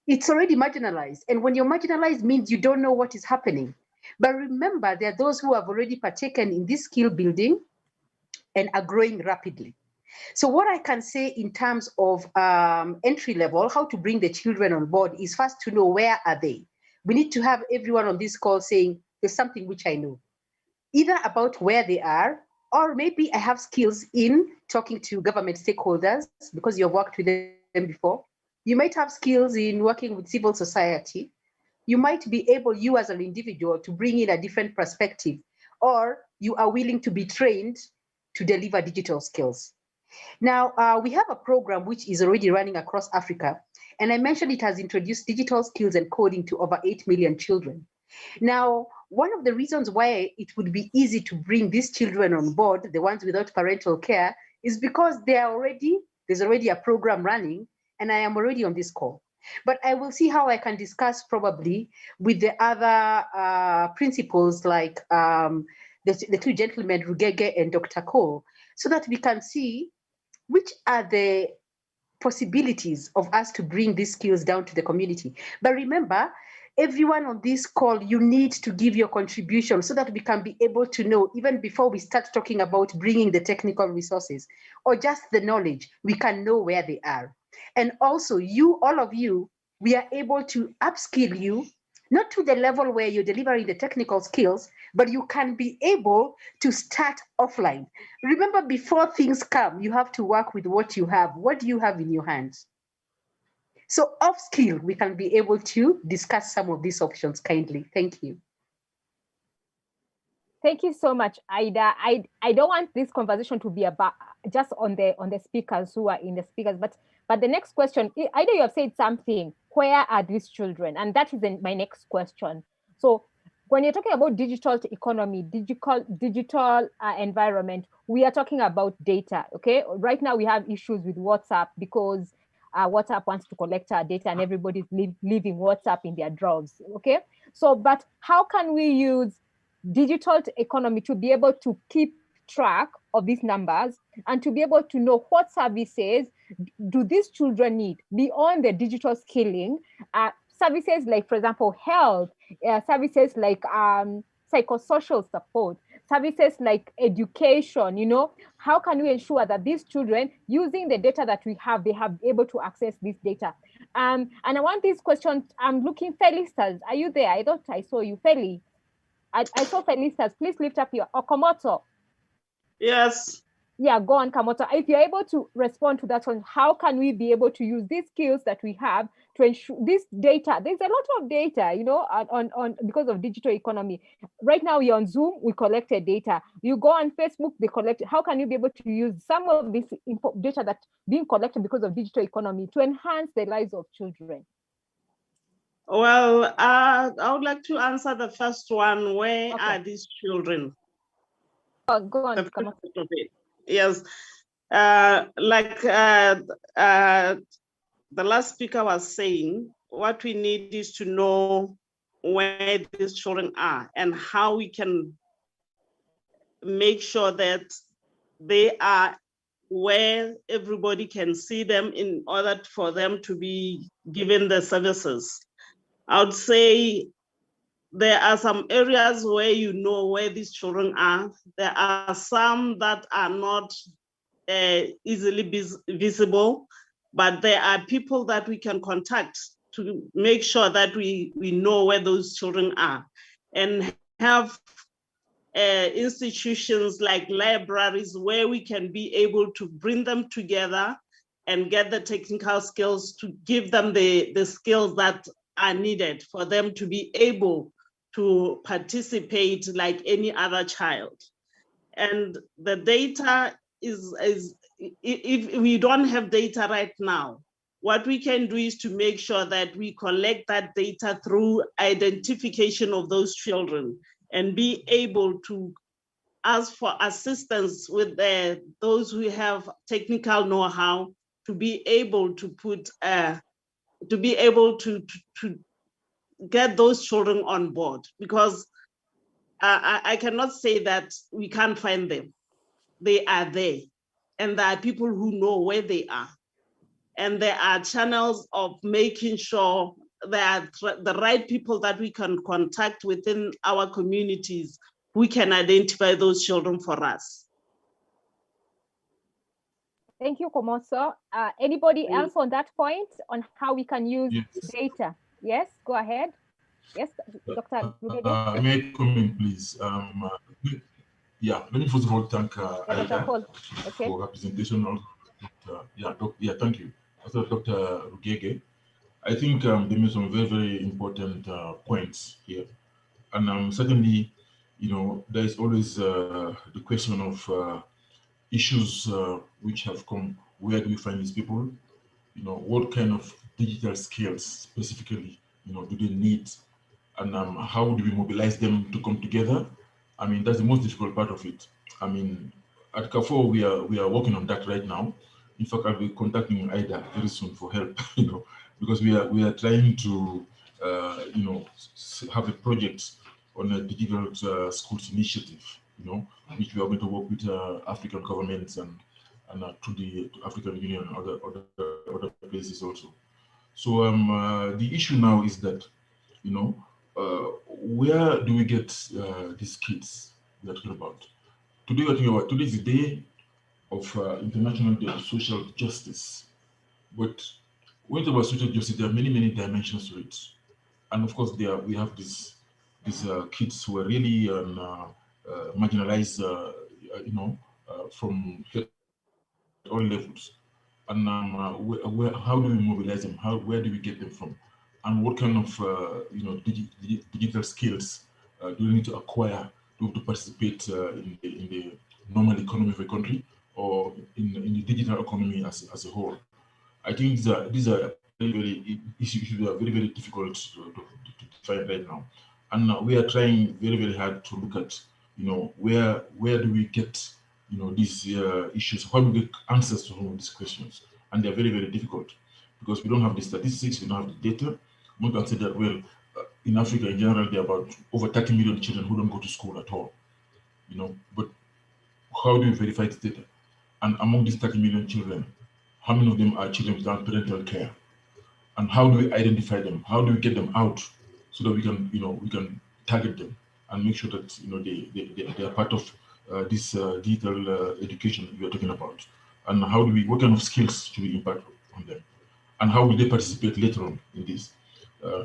it's already marginalized. And when you're marginalized means you don't know what is happening. But remember, there are those who have already partaken in this skill building and are growing rapidly. So what I can say in terms of entry level, how to bring the children on board, is first to know, where are they? We need to have everyone on this call saying, there's something which I know, either about where they are, or maybe I have skills in talking to government stakeholders because you've worked with them before. You might have skills in working with civil society. You might be able, you as an individual, to bring in a different perspective, or you are willing to be trained to deliver digital skills. Now, we have a program which is already running across Africa, and I mentioned it has introduced digital skills and coding to over 8 million children. Now, one of the reasons why it would be easy to bring these children on board, the ones without parental care, is because there's already a program running, and I am already on this call. But I will see how I can discuss probably with the other principals, like the two gentlemen, Rugege and Dr. Cole, so that we can see which are the possibilities of us to bring these skills down to the community. But remember, everyone on this call, you need to give your contribution so that we can be able to know, even before we start talking about bringing the technical resources or just the knowledge, we can know where they are. And also, all of you, we are able to upskill you, not to the level where you're delivering the technical skills, but you can be able to start offline. Remember, before things come, you have to work with what you have. What do you have in your hands? So off skill, we can be able to discuss some of these options kindly. Thank you. Thank you so much, Ida. I don't want this conversation to be about just on the speakers who are in the speakers, but the next question, Ida, you have said something. Where are these children? And that is my next question. So when you're talking about digital economy, digital environment, we are talking about data. Okay, right now we have issues with WhatsApp because WhatsApp wants to collect our data, and everybody's leaving WhatsApp in their droves. Okay, so but how can we use digital economy to be able to keep track of these numbers and to be able to know what services do these children need beyond the digital skilling, services like, for example, health, services like psychosocial support, services like education, you know, how can we ensure that these children, using the data that we have, they have able to access this data? And I want this question, I'm looking, Felicitas, are you there? I thought I saw you, Feli. I saw Felicitas. Please lift up your Okamoto. Yes. Yeah, go on, Kamoto. If you're able to respond to that one, how can we be able to use these skills that we have to ensure this data? There's a lot of data, you know, on because of digital economy. Right now, you're on Zoom, we collected data. You go on Facebook, they collect. How can you be able to use some of this data that's being collected because of digital economy to enhance the lives of children? Well, I would like to answer the first one. Where are these children? Oh, go on. Come on. Yes, like the last speaker was saying, what we need is to know where these children are and how we can make sure that they are where everybody can see them in order for them to be given the services. I would say there are some areas where you know where these children are. There are some that are not easily visible, but there are people that we can contact to make sure that we know where those children are, and have institutions like libraries where we can be able to bring them together and get the technical skills to give them the skills that are needed for them to be able to participate like any other child. And the data is if we don't have data right now, what we can do is to make sure that we collect that data through identification of those children and be able to ask for assistance with those who have technical know-how to be able to put, to be able to get those children on board, because I cannot say that we can't find them. They are there, and there are people who know where they are. And there are channels of making sure that the right people that we can contact within our communities, we can identify those children for us. Thank you, Komoso. Anybody else on that point on how we can use data? Yes, go ahead. Yes, Dr. Rugege. May I come in, please? Yeah, let me first of all thank Ida for her presentation. Thank you. Also, Dr. Rugege. I think they made some very, very important points here. And certainly, you know, there is always the question of issues which have come. Where do we find these people? You know, what kind of digital skills specifically, you know, do they need? And how do we mobilize them to come together? I mean, that's the most difficult part of it. I mean, at CAFO, we are working on that right now. In fact, I'll be contacting Ida very soon for help, you know, because we are trying to, you know, have a project on a digital schools initiative, you know, which we are going to work with African governments and to the African Union and other places also. So the issue now is that, you know, where do we get these kids we are talking about? Today is the day of International Day of Social Justice. But when we talk about social justice, there are many, many dimensions to it. And of course, we have these kids who are really marginalized, you know, from all levels. And how do we mobilize them? Where do we get them from? And what kind of digital skills do we need to acquire to participate in the normal economy of a country, or in the digital economy as a whole? I think these are very issues that are very, very difficult to find right now. And we are trying very, very hard to look at, where do we get, these issues, how do we get answers to some of these questions? And they're very, very difficult because we don't have the statistics, we don't have the data. One can say that, well, in Africa in general, there are about over 30 million children who don't go to school at all, but how do you verify the data? And among these 30 million children, how many of them are children without parental care? And how do we identify them? How do we get them out so that we can target them and make sure that they are part of this digital education we are talking about? And what kind of skills should we impart on them? And how will they participate later on in this?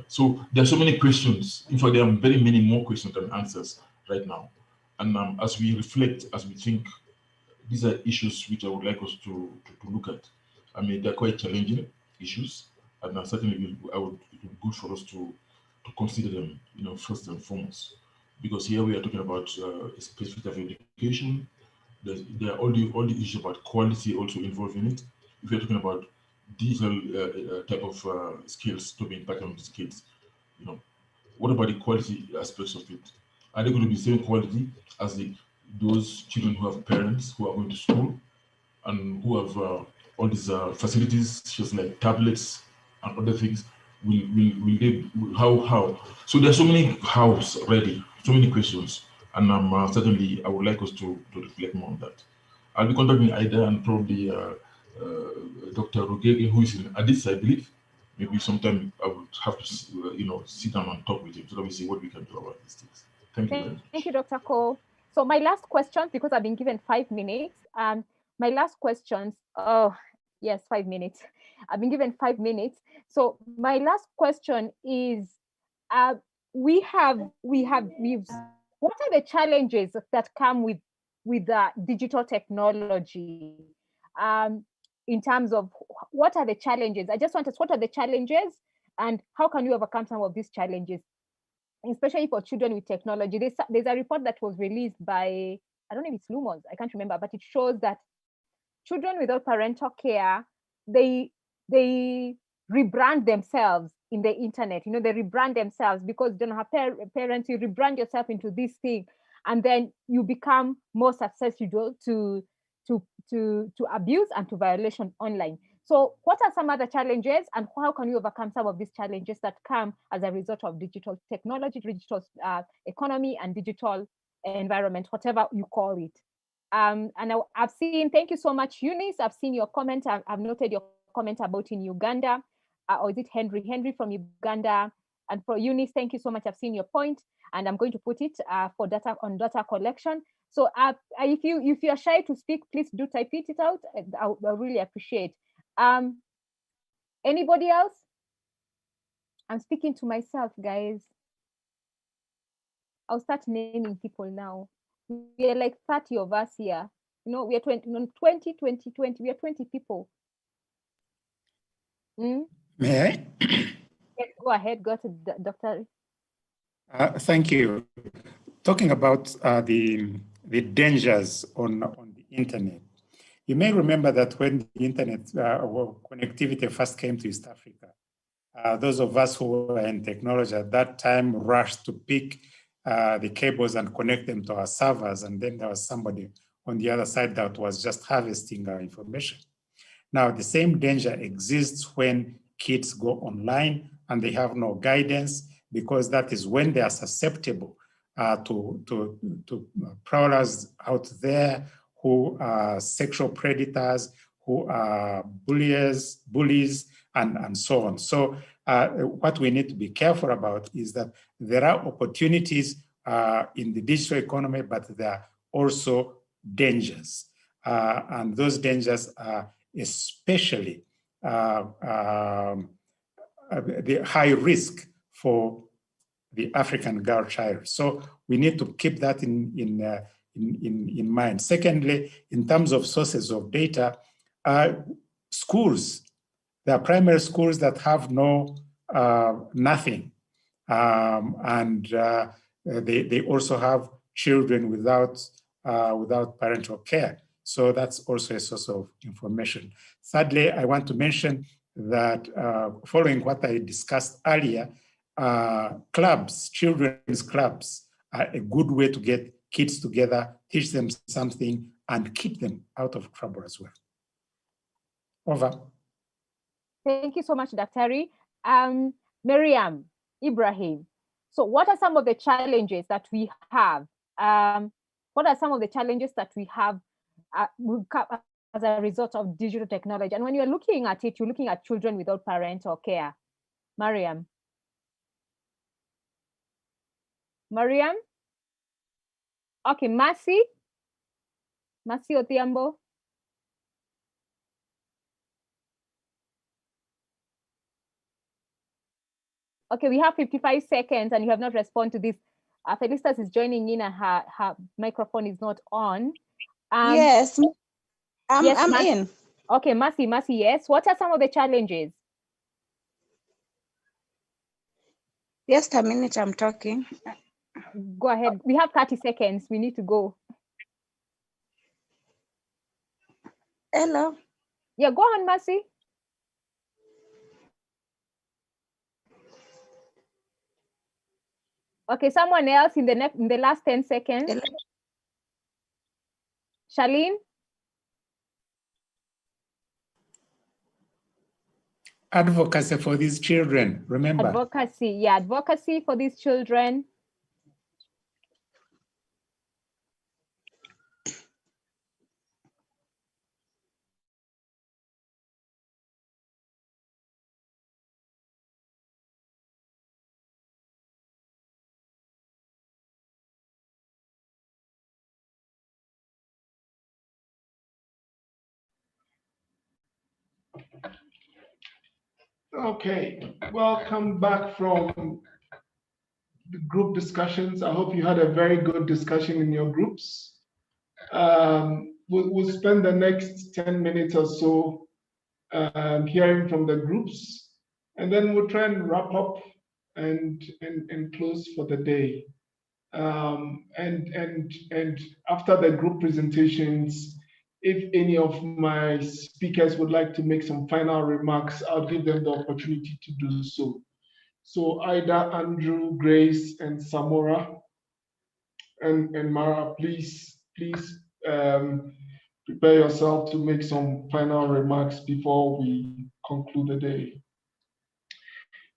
So there are so many questions. In fact, there are very many more questions than answers right now. And as we reflect, as we think, these are issues which I would like us to look at. I mean, they're quite challenging issues, and certainly it would be good for us to consider them, first and foremost, because here we are talking about a specific type of education. There are all the issues about quality also involved in it. If you're talking about digital type of skills to be impacted on these kids, what about the quality aspects of it? Are they going to be the same quality as those children who have parents who are going to school and who have all these facilities, just like tablets and other things? Will they, how? So there are so many hows already, so many questions, and certainly I would like us to reflect more on that. I'll be contacting Ida and probably Dr. Rugege, who is in Addis, I believe. Maybe sometime I would have to, sit down and talk with him so that we see what we can do about these things. Thank you very much. Thank you, Dr. Cole. So my last question, because I've been given 5 minutes, my last questions, 5 minutes. I've been given 5 minutes. So my last question is, what are the challenges that come with digital technology? In terms of what are the challenges? I just want to ask, what are the challenges and how can you overcome some of these challenges, especially for children with technology? There's a report that was released by, I don't know if it's Lumos, I can't remember, but it shows that children without parental care, they rebrand themselves in the internet. They rebrand themselves because they don't have parents. You rebrand yourself into this thing, and then you become more susceptible to abuse and to violation online. So what are some other challenges, and how can you overcome some of these challenges that come as a result of digital technology, digital economy, and digital environment, whatever you call it? And I've seen, thank you so much, Eunice. I've seen your comment. I've noted your comment about in Uganda, or is it Henry from Uganda? And for Eunice, thank you so much. I've seen your point, and I'm going to put it for data collection. So if you are shy to speak, please do type it out. I really appreciate. Anybody else? I'm speaking to myself, guys. I'll start naming people now. We are like 30 of us here. We are 20, we are 20 people. May I? Yes, go ahead, go to Dr. Thank you. Talking about the dangers on the internet. You may remember that when the internet connectivity first came to East Africa, those of us who were in technology at that time rushed to pick the cables and connect them to our servers, and then there was somebody on the other side that was just harvesting our information. Now, the same danger exists when kids go online and they have no guidance, because that is when they are susceptible to prowlers out there who are sexual predators, who are bullies, and so on. So what we need to be careful about is that there are opportunities in the digital economy, but there are also dangers. And those dangers are especially the high risk for the African girl child. So we need to keep that in mind. Secondly, in terms of sources of data, schools. There are primary schools that have nothing. They also have children without parental care. So that's also a source of information. Thirdly, I want to mention that following what I discussed earlier, clubs, children's clubs are a good way to get kids together, teach them something, and keep them out of trouble as well. Over. Thank you so much, Daktari. Miriam, Ibrahim, so what are some of the challenges that we have? What are some of the challenges that we have as a result of digital technology? And when you're looking at it, you're looking at children without parental care. Mariam? Okay, Mercy Othiambo? Okay, we have 55 seconds and you have not responded to this. Felicitas is joining in and her microphone is not on. Yes, I'm in. Okay, Mercy, yes. What are some of the challenges? Just a minute, I'm talking. Go ahead. We have 30 seconds. We need to go. Hello. Yeah, go on, Mercy. Okay, someone else in the last 10 seconds. Hello. Charlene? Advocacy for these children, remember. Advocacy for these children. Okay, welcome back from the group discussions. I hope you had a very good discussion in your groups. We'll spend the next 10 minutes or so hearing from the groups, and then we'll try and wrap up and close for the day. And after the group presentations, if any of my speakers would like to make some final remarks, I'll give them the opportunity to do so. So either Andrew, Grace, and Samora, and Mara, please prepare yourself to make some final remarks before we conclude the day.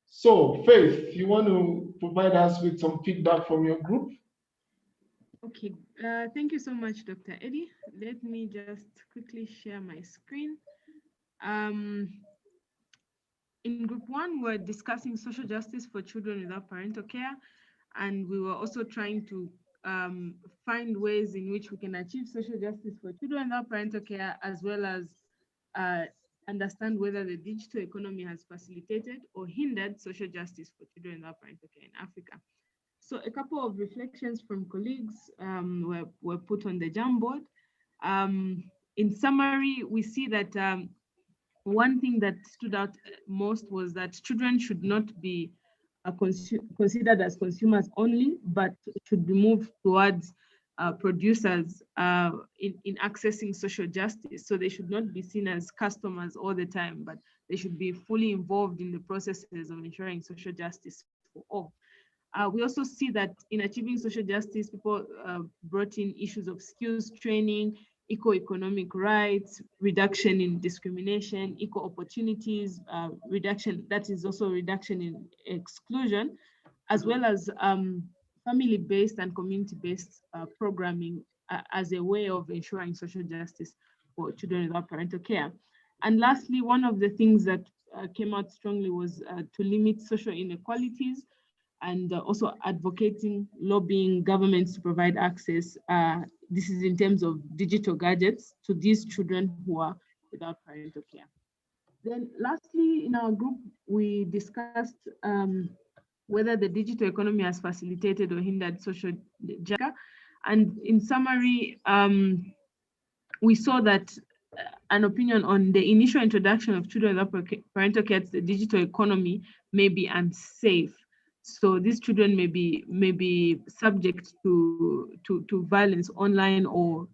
So Faith, you want to provide us with some feedback from your group? Okay, thank you so much, Dr. Eddie. Let me just quickly share my screen. In group one, we're discussing social justice for children without parental care, and we were also trying to find ways in which we can achieve social justice for children without parental care, as well as understand whether the digital economy has facilitated or hindered social justice for children without parental care in Africa. So a couple of reflections from colleagues were put on the Jamboard. In summary, we see that one thing that stood out most was that children should not be considered as consumers only, but should be moved towards producers in accessing social justice. So they should not be seen as customers all the time, but they should be fully involved in the processes of ensuring social justice for all. We also see that in achieving social justice, people brought in issues of skills training, eco-economic rights, reduction in discrimination, equal opportunities, reduction, that is also reduction in exclusion, as well as family-based and community-based programming as a way of ensuring social justice for children without parental care. And lastly, one of the things that came out strongly was to limit social inequalities, and also advocating, lobbying governments to provide access. This is in terms of digital gadgets to these children who are without parental care. Then lastly, in our group, we discussed whether the digital economy has facilitated or hindered social justice. And in summary, we saw that an opinion on the initial introduction of children without parental care to the digital economy may be unsafe. So these children may be subject to violence online or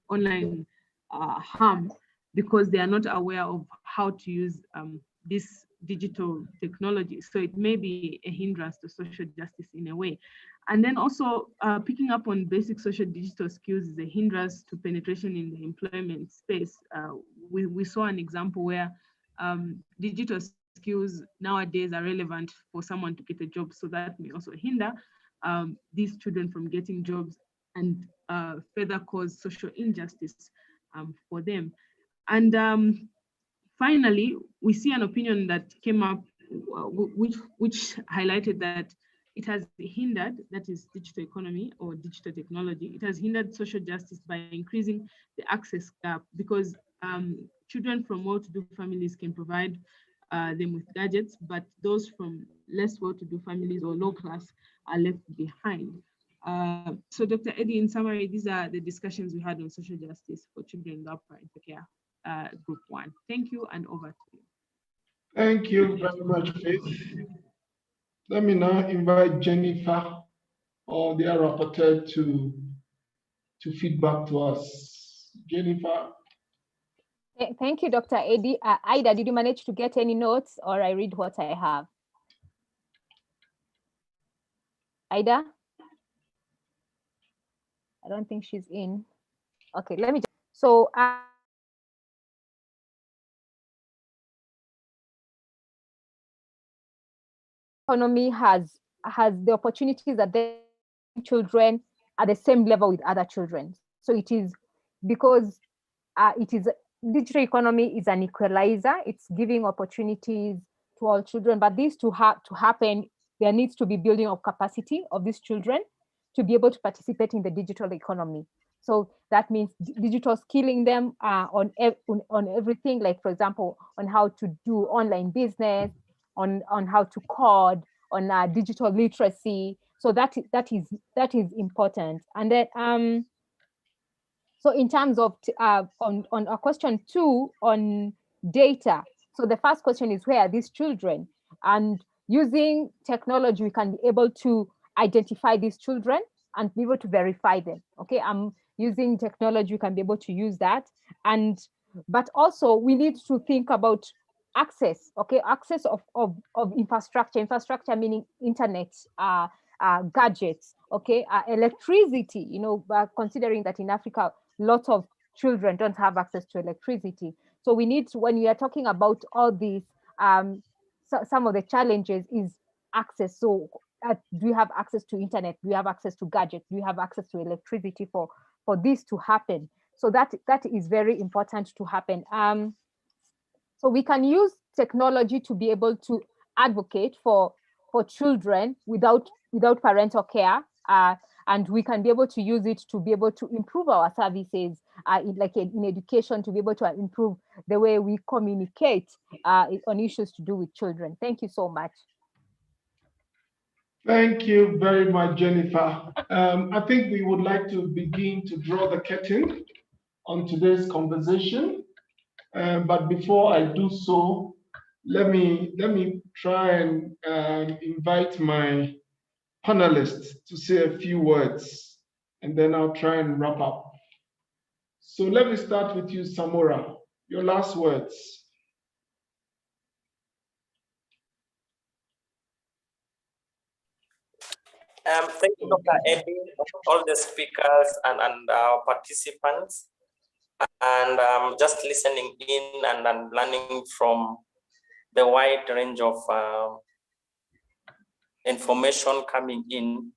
online harm because they are not aware of how to use this digital technology. So it may be a hindrance to social justice in a way. And then also picking up on basic social digital skills is a hindrance to penetration in the employment space. We saw an example where digital skills nowadays are relevant for someone to get a job. So that may also hinder these children from getting jobs and further cause social injustice for them. And finally, we see an opinion that came up which highlighted that it has hindered, that is digital economy or digital technology, it has hindered social justice by increasing the access gap because children from well-to-do families can provide them with gadgets, but those from less well-to-do families or low class are left behind. So Dr. Eddie, in summary, these are the discussions we had on social justice for children without parental care, group 1. Thank you, and over to you. Thank you very much, Faith. Let me now invite Jennifer or the rapporteur to feedback to us. Jennifer. Thank you, Dr. Eddie. Ida, did you manage to get any notes, or I read what I have? Ida? I don't think she's in. Okay, let me just, so economy has the opportunities that the children at the same level with other children. So it is because digital economy is an equalizer. It's giving opportunities to all children, but this to happen, there needs to be building of capacity of these children to be able to participate in the digital economy. So that means digital skilling them on everything, like for example, on how to do online business, on how to code, on digital literacy. So that is important. And then so in terms of on question 2 on data. So the first question is, where are these children? And using technology, we can be able to identify these children and be able to verify them. Okay, using technology, we can be able to use that. But also we need to think about access. Okay, access of infrastructure. Infrastructure meaning internet, gadgets. Okay, electricity. You know, considering that in Africa, lots of children don't have access to electricity. So we need to, when we are talking about all these, some of the challenges is access. So do you have access to internet? Do you have access to gadgets? Do you have access to electricity for this to happen? So that is very important to happen. So we can use technology to be able to advocate for children without parental care. And we can be able to use it to be able to improve our services, in education, to be able to improve the way we communicate on issues to do with children. Thank you so much. Thank you very much, Jennifer. I think we would like to begin to draw the curtain on today's conversation. But before I do so, let me try and invite my panelists to say a few words, and then I'll try and wrap up. So let me start with you, Samora. Your last words. Thank you, Dr. Eddie, all the speakers and our participants, and just listening in and learning from the wide range of information coming in,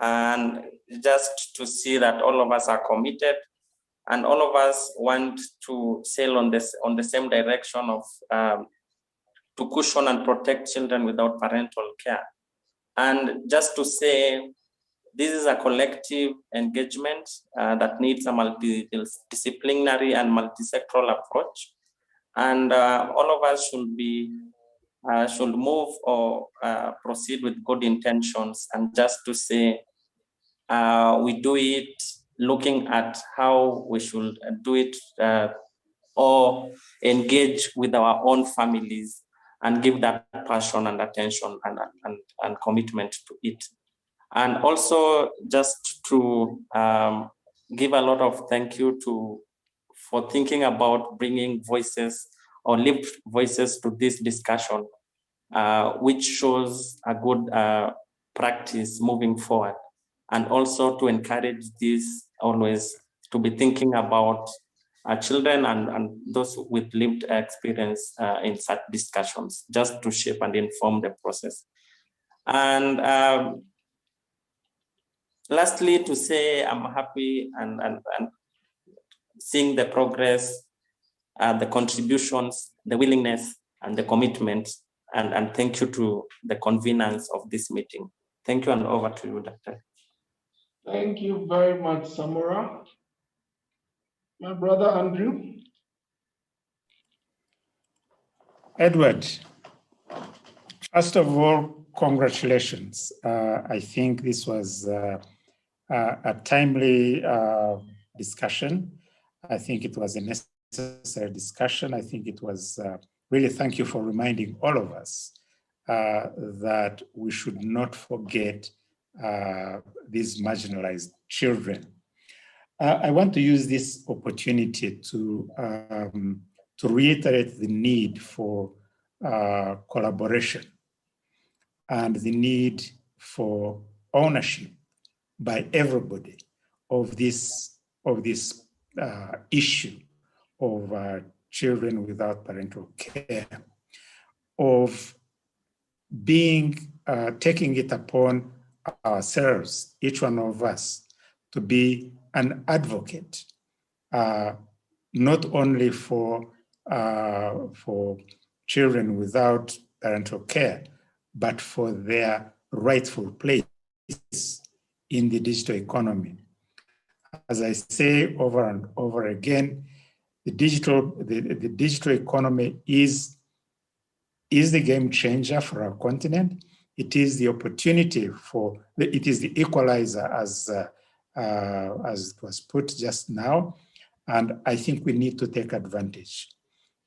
and just to see that all of us are committed and all of us want to sail on the same direction of to cushion and protect children without parental care. And just to say, this is a collective engagement that needs a multidisciplinary and multisectoral approach. And all of us should move or proceed with good intentions. And just to say, we do it looking at how we should do it or engage with our own families and give that passion and attention and commitment to it. And also just to give a lot of thank you for thinking about bringing voices or lived voices to this discussion, which shows a good practice moving forward. And also to encourage this always to be thinking about our children and those with lived experience in such discussions, just to shape and inform the process. And lastly, to say I'm happy and seeing the progress, the contributions, the willingness, and the commitment, and thank you to the conveners of this meeting. Thank you, and over to you, Dr. Thank you very much, Samora. My brother Andrew. Edward, first of all, congratulations. I think this was a timely discussion. I think it was a necessary discussion. I think it was really, thank you for reminding all of us that we should not forget these marginalized children. I want to use this opportunity to reiterate the need for collaboration and the need for ownership by everybody of this issue of children without parental care, of taking it upon ourselves, each one of us, to be an advocate, not only for children without parental care, but for their rightful place in the digital economy. As I say over and over again, the digital economy is the game changer for our continent. It is the opportunity it is the equalizer, as it was put just now, and I think we need to take advantage.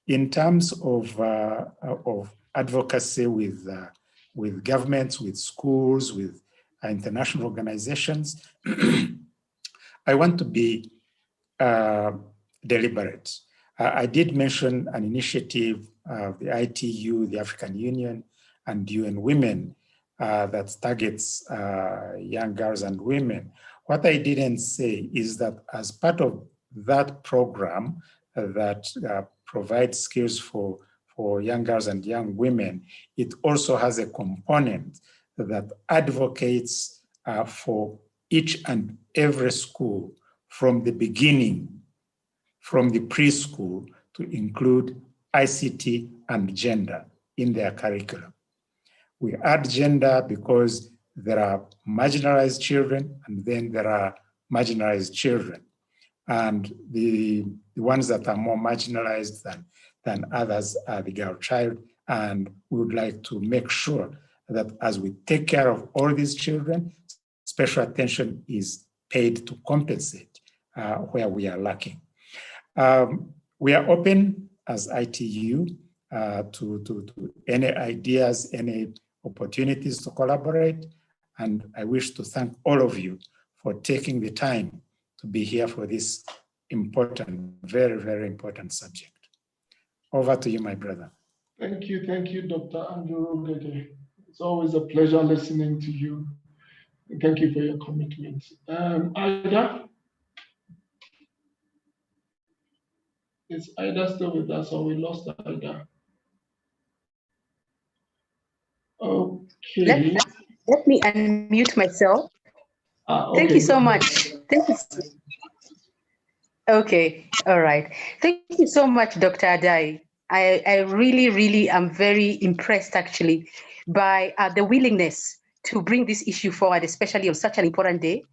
In terms of advocacy with governments, with schools, with international organizations, I want to be deliberate. I did mention an initiative of the ITU, the African Union, and UN Women that targets young girls and women. What I didn't say is that as part of that program that provides skills for young girls and young women, it also has a component that advocates for each and every school from the beginning, from the preschool, to include ICT and gender in their curriculum. We add gender because there are marginalized children and then there are marginalized children. And the ones that are more marginalized than others are the girl child. And we would like to make sure that as we take care of all these children, special attention is paid to compensate where we are lacking. We are open as ITU to any ideas, any opportunities to collaborate. And I wish to thank all of you for taking the time to be here for this important, very, very important subject. Over to you, my brother. Thank you, Dr. Andrew Rugege. It's always a pleasure listening to you. Thank you for your commitment. Ida? Is Ida still with us, or we lost Ida? Okay. Let me unmute myself. Okay. Thank you so much. Thank you. Okay, all right. Thank you so much, Dr. Adai. I really, really am very impressed actually by the willingness to bring this issue forward, especially on such an important day.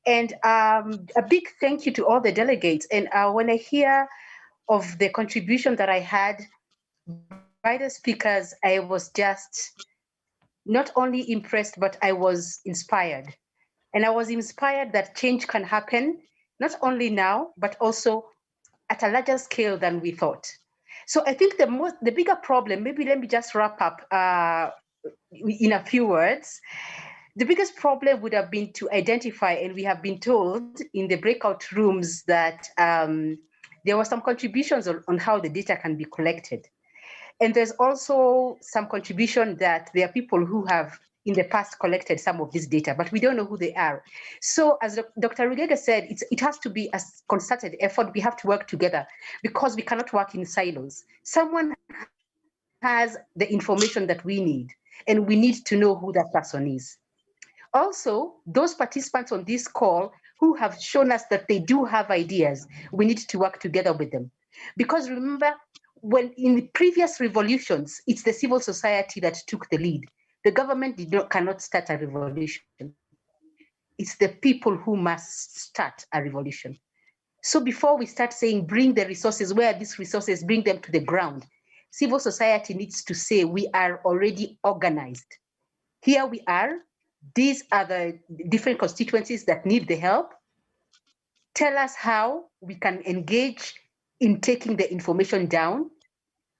And a big thank you to all the delegates. And when I hear of the contribution that I had by the speakers, I was just not only impressed, but I was inspired. And I was inspired that change can happen, not only now, but also at a larger scale than we thought. So I think the bigger problem, maybe let me just wrap up in a few words. The biggest problem would have been to identify, and we have been told in the breakout rooms that there were some contributions on how the data can be collected. And there's also some contribution that there are people who have in the past collected some of this data, but we don't know who they are. So as Dr. Rugege said, it has to be a concerted effort. We have to work together because we cannot work in silos. Someone has the information that we need, and we need to know who that person is. Also, those participants on this call who have shown us that they do have ideas, we need to work together with them. Because remember, when in the previous revolutions, it's the civil society that took the lead. The government cannot start a revolution. It's the people who must start a revolution. So before we start saying, bring the resources, where are these resources, bring them to the ground, civil society needs to say, we are already organized. Here we are. These are the different constituencies that need the help. Tell us how we can engage in taking the information down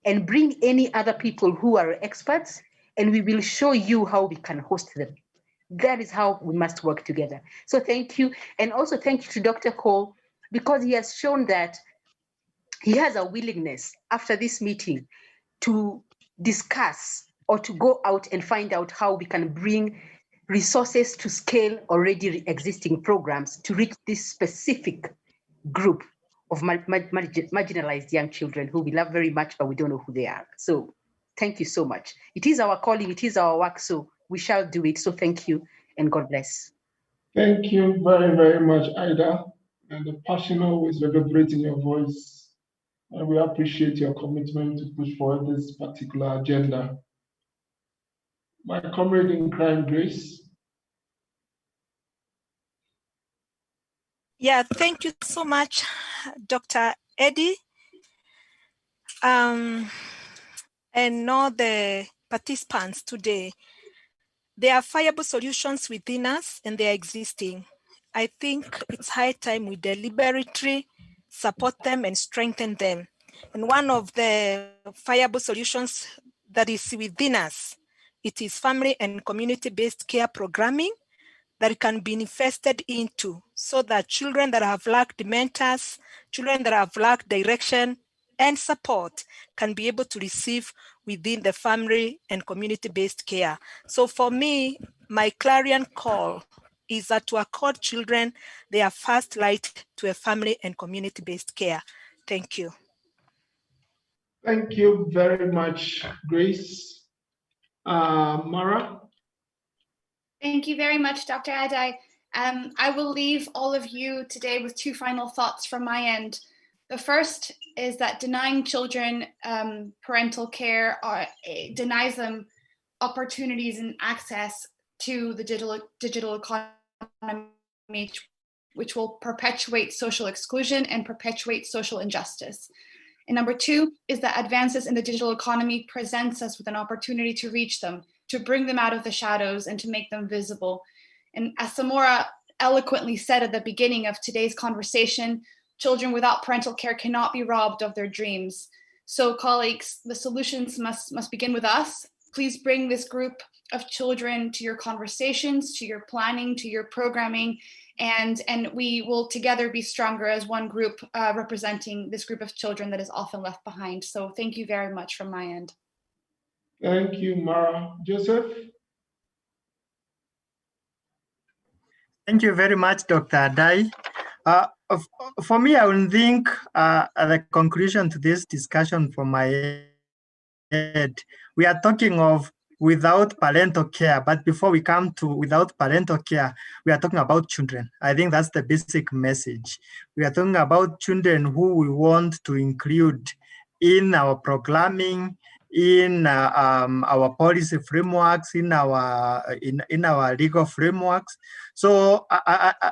and bring any other people who are experts, and we will show you how we can host them. That is how we must work together. So thank you. And also thank you to Dr. Cole, because he has shown that he has a willingness after this meeting to discuss or to go out and find out how we can bring resources to scale already existing programs to reach this specific group of marginalized young children who we love very much, but we don't know who they are. So thank you so much. It is our calling, it is our work, so we shall do it. So thank you and God bless. Thank you very, very much, Ida. And the passion always reverberates in your voice. And we appreciate your commitment to push forward this particular agenda. My comrade in crime, Grace. Yeah, thank you so much, Dr. Eddie. And all the participants today. There are viable solutions within us and they are existing. I think it's high time we deliberately support them and strengthen them. And one of the viable solutions that is within us, it is family and community-based care programming that can be invested into so that children that have lacked mentors, children that have lacked direction and support can be able to receive within the family and community-based care. So for me, my clarion call is that to accord children their first light to a family and community-based care. Thank you. Thank you very much, Grace. Mara? Thank you very much, Dr. Adai. I will leave all of you today with two final thoughts from my end. The first is that denying children parental care denies them opportunities and access to the digital economy, which will perpetuate social exclusion and perpetuate social injustice. And number two is that advances in the digital economy presents us with an opportunity to reach them, to bring them out of the shadows and to make them visible. And as Samora eloquently said at the beginning of today's conversation, children without parental care cannot be robbed of their dreams. So colleagues, the solutions must begin with us. Please bring this group of children to your conversations, to your planning, to your programming, and we will together be stronger as one group representing this group of children that is often left behind. So thank you very much from my end. Thank you, Mara. Joseph? Thank you very much, Dr. Adai. For me, I will think the conclusion to this discussion from my head, we are talking of without parental care, but before we come to without parental care, we are talking about children. I think that's the basic message. We are talking about children who we want to include in our programming, in our policy frameworks, in our legal frameworks. So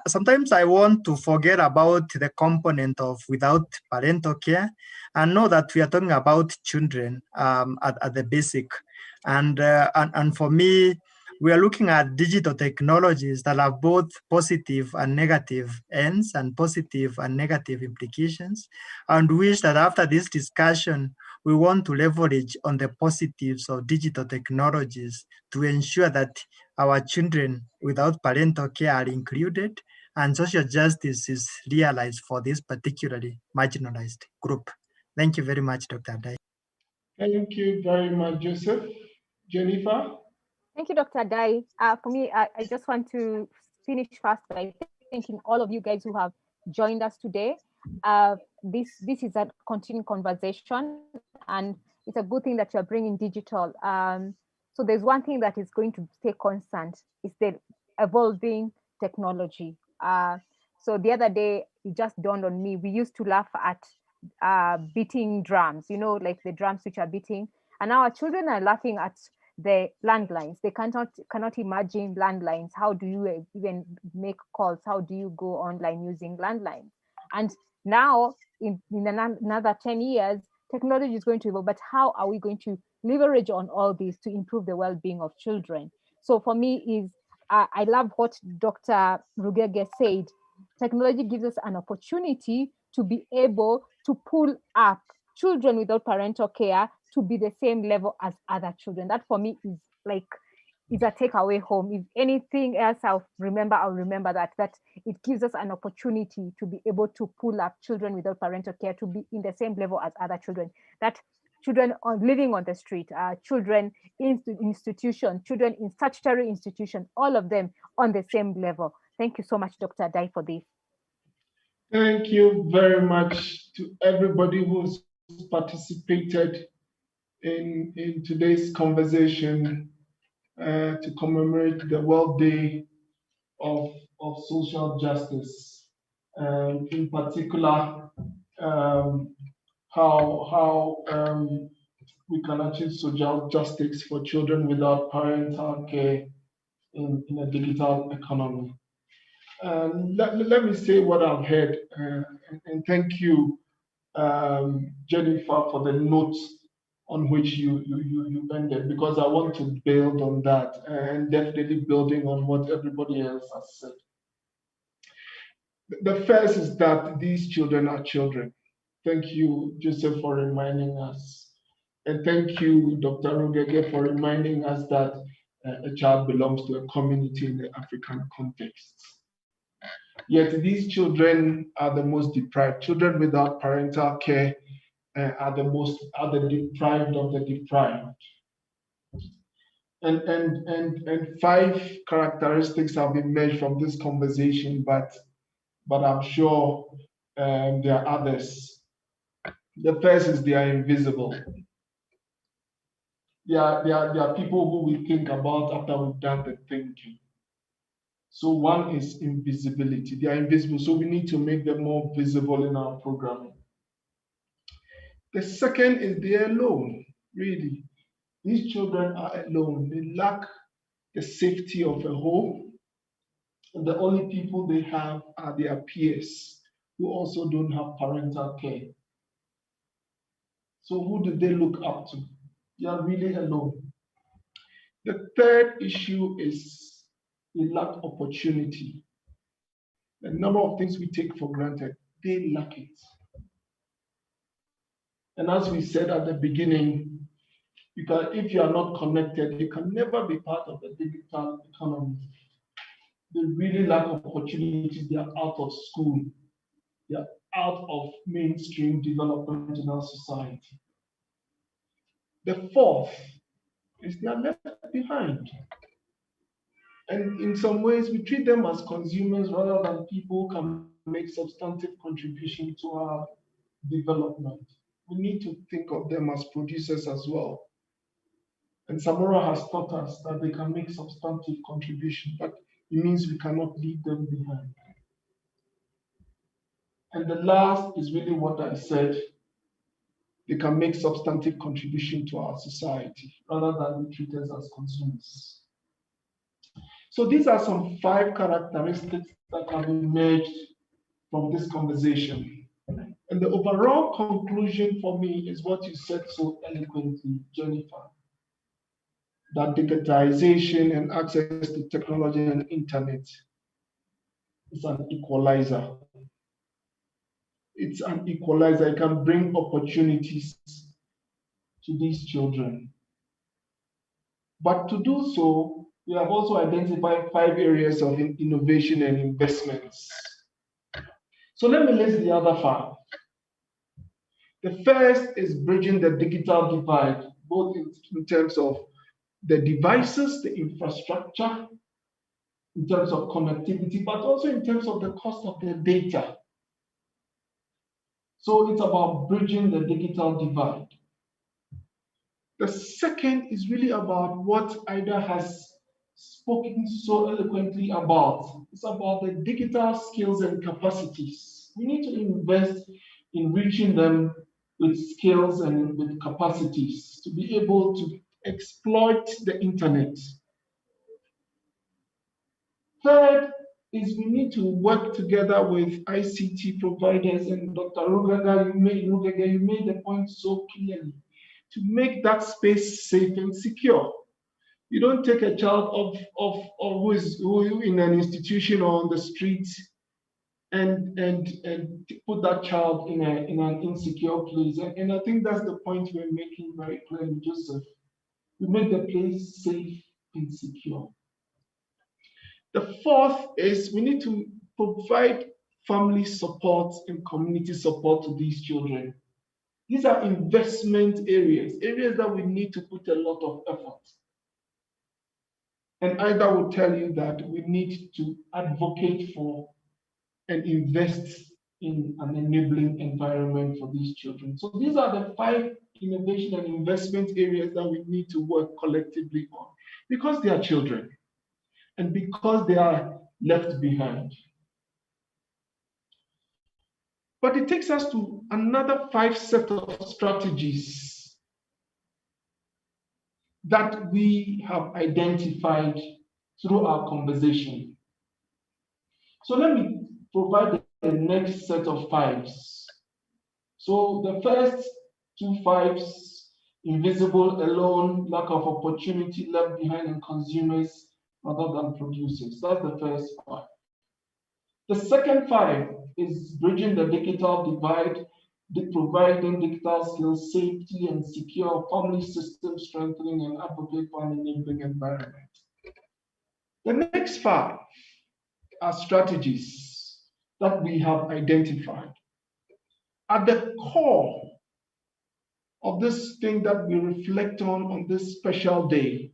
sometimes I want to forget about the component of without parental care and know that we are talking about children at the basic. And for me, we are looking at digital technologies that have both positive and negative ends and positive and negative implications, and wish that after this discussion, we want to leverage on the positives of digital technologies to ensure that our children without parental care are included and social justice is realized for this particularly marginalized group. Thank you very much, Dr. Adai. Thank you very much, Joseph. Jennifer? Thank you, Dr. Adai. For me, I just want to finish fast by thanking all of you guys who have joined us today. This is a continuing conversation, and it's a good thing that you're bringing digital. So there's one thing that is going to stay constant, is the evolving technology. So the other day, it just dawned on me, we used to laugh at beating drums, you know, like the drums which are beating. And now our children are laughing at the landlines. They cannot imagine landlines. How do you even make calls? How do you go online using landlines? And now, in another 10 years, technology is going to evolve, but how are we going to leverage on all this to improve the well-being of children? So for me, I love what Dr. Rugege said. Technology gives us an opportunity to be able to pull up children without parental care to be the same level as other children. That for me is a takeaway home. If anything else I'll remember that it gives us an opportunity to be able to pull up children without parental care to be in the same level as other children. That children are living on the street, children in institutions, children in statutory institutions, all of them on the same level. Thank you so much, Dr. Adai, for this. Thank you very much to everybody who's participated in today's conversation to commemorate the World Day of Social Justice. In particular, how we can achieve social justice for children without parental care in a digital economy. Let me say what I've heard, and thank you, Jennifer, for the notes on which you ended, because I want to build on that and definitely building on what everybody else has said. The first is that these children are children. Thank you, Joseph, for reminding us. And thank you, Dr. Rugege, for reminding us that a child belongs to a community in the African context. Yet these children are the most deprived. Children without parental care are the deprived of the deprived. And 5 characteristics have emerged from this conversation, but I'm sure there are others. The first is they are invisible. There are people who we think about after we've done the thinking. So one is invisibility. They are invisible, so we need to make them more visible in our programming. The second is they are alone, really. These children are alone. They lack the safety of a home. And the only people they have are their peers, who also don't have parental care. So who do they look up to? They are really alone. The third issue is they lack opportunity. The number of things we take for granted, they lack it. And as we said at the beginning, if you are not connected, you can never be part of the digital economy. They really lack opportunities. They are out of school. They are out of mainstream development in our society. The fourth is they are left behind. And in some ways, we treat them as consumers rather than people who can make substantive contribution to our development. We need to think of them as producers as well. And Samora has taught us that they can make substantive contribution, but it means we cannot leave them behind. And the last is really what I said. They can make substantive contribution to our society rather than be treated as consumers. So these are some 5 characteristics that have emerged from this conversation. And the overall conclusion for me is what you said so eloquently, Jennifer. that digitization and access to technology and internet is an equalizer. It's an equalizer. It can bring opportunities to these children. But to do so, we have also identified 5 areas of innovation and investments. So let me list the other 5. The first is bridging the digital divide, both in terms of the devices, the infrastructure, in terms of connectivity, but also in terms of the cost of the data. So it's about bridging the digital divide. The second is really about what Ida has spoken so eloquently about. It's about the digital skills and capacities. We need to invest in reaching them with skills and with capacities to be able to exploit the internet. Third is we need to work together with ICT providers, and Dr. Rugaga, you made the point so clearly, to make that space safe and secure. You don't take a child who is in an institution or on the street and put that child in an insecure place. And I think that's the point we're making very clearly, Joseph. We make the place safe and secure. The fourth is we need to provide family support and community support to these children. These are investment areas that we need to put a lot of effort. And Ida will tell you that we need to advocate for and invest in an enabling environment for these children. So these are the 5 innovation and investment areas that we need to work collectively on, because they are children and because they are left behind. But it takes us to another 5 set of strategies that we have identified through our conversation. So let me provide the next set of 5s. So the first 2 5s, invisible, alone, lack of opportunity, left behind, and consumers rather than producers. That's the first 5. The second 5 is bridging the digital divide, providing digital skills, safety and secure family system strengthening, and advocate for an enabling environment. The next 5 are strategies that we have identified. At the core of this thing that we reflect on this special day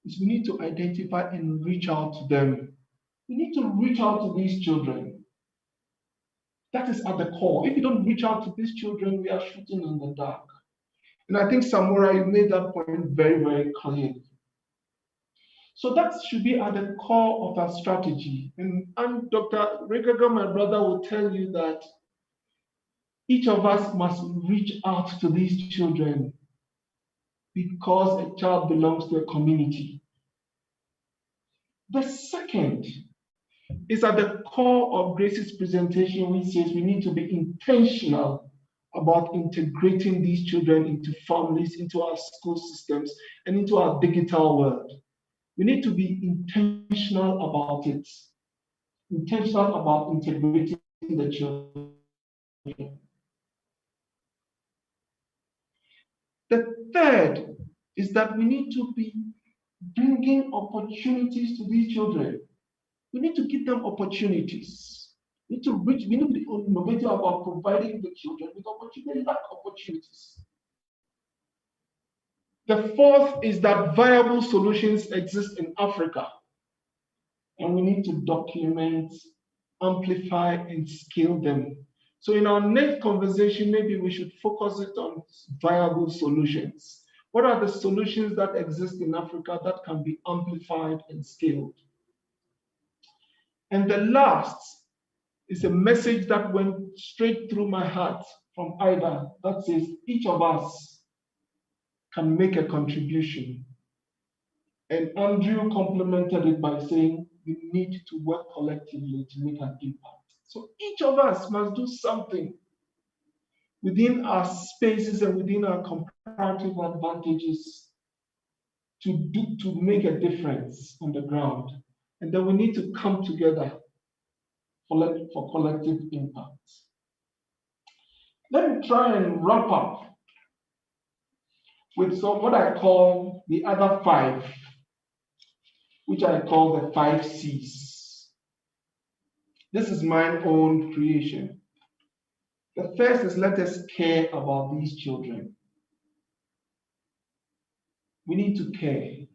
is we need to identify and reach out to them. We need to reach out to these children. That is at the core. If you don't reach out to these children, we are shooting in the dark. And I think, Samora, you made that point very, very clearly. So that should be at the core of our strategy. And Dr. Regaga, my brother, will tell you that each of us must reach out to these children because a child belongs to a community. The second is at the core of Grace's presentation, which says we need to be intentional about integrating these children into families, into our school systems, and into our digital world. We need to be intentional about it, intentional about integrating the children. The third is that we need to be bringing opportunities to these children. We need to give them opportunities. We need to be innovative about providing the children with opportunities. The fourth is that viable solutions exist in Africa, and we need to document, amplify, and scale them. So in our next conversation, maybe we should focus it on viable solutions. What are the solutions that exist in Africa that can be amplified and scaled? And the last is a message that went straight through my heart from Ida that says each of us can make a contribution. And Andrew complemented it by saying we need to work collectively to make an impact. So each of us must do something within our spaces and within our comparative advantages to make a difference on the ground. And then we need to come together for collective impact. Let me try and wrap up with what I call the other 5, which I call the 5 C's. This is my own creation. The first is, let us care about these children. We need to care,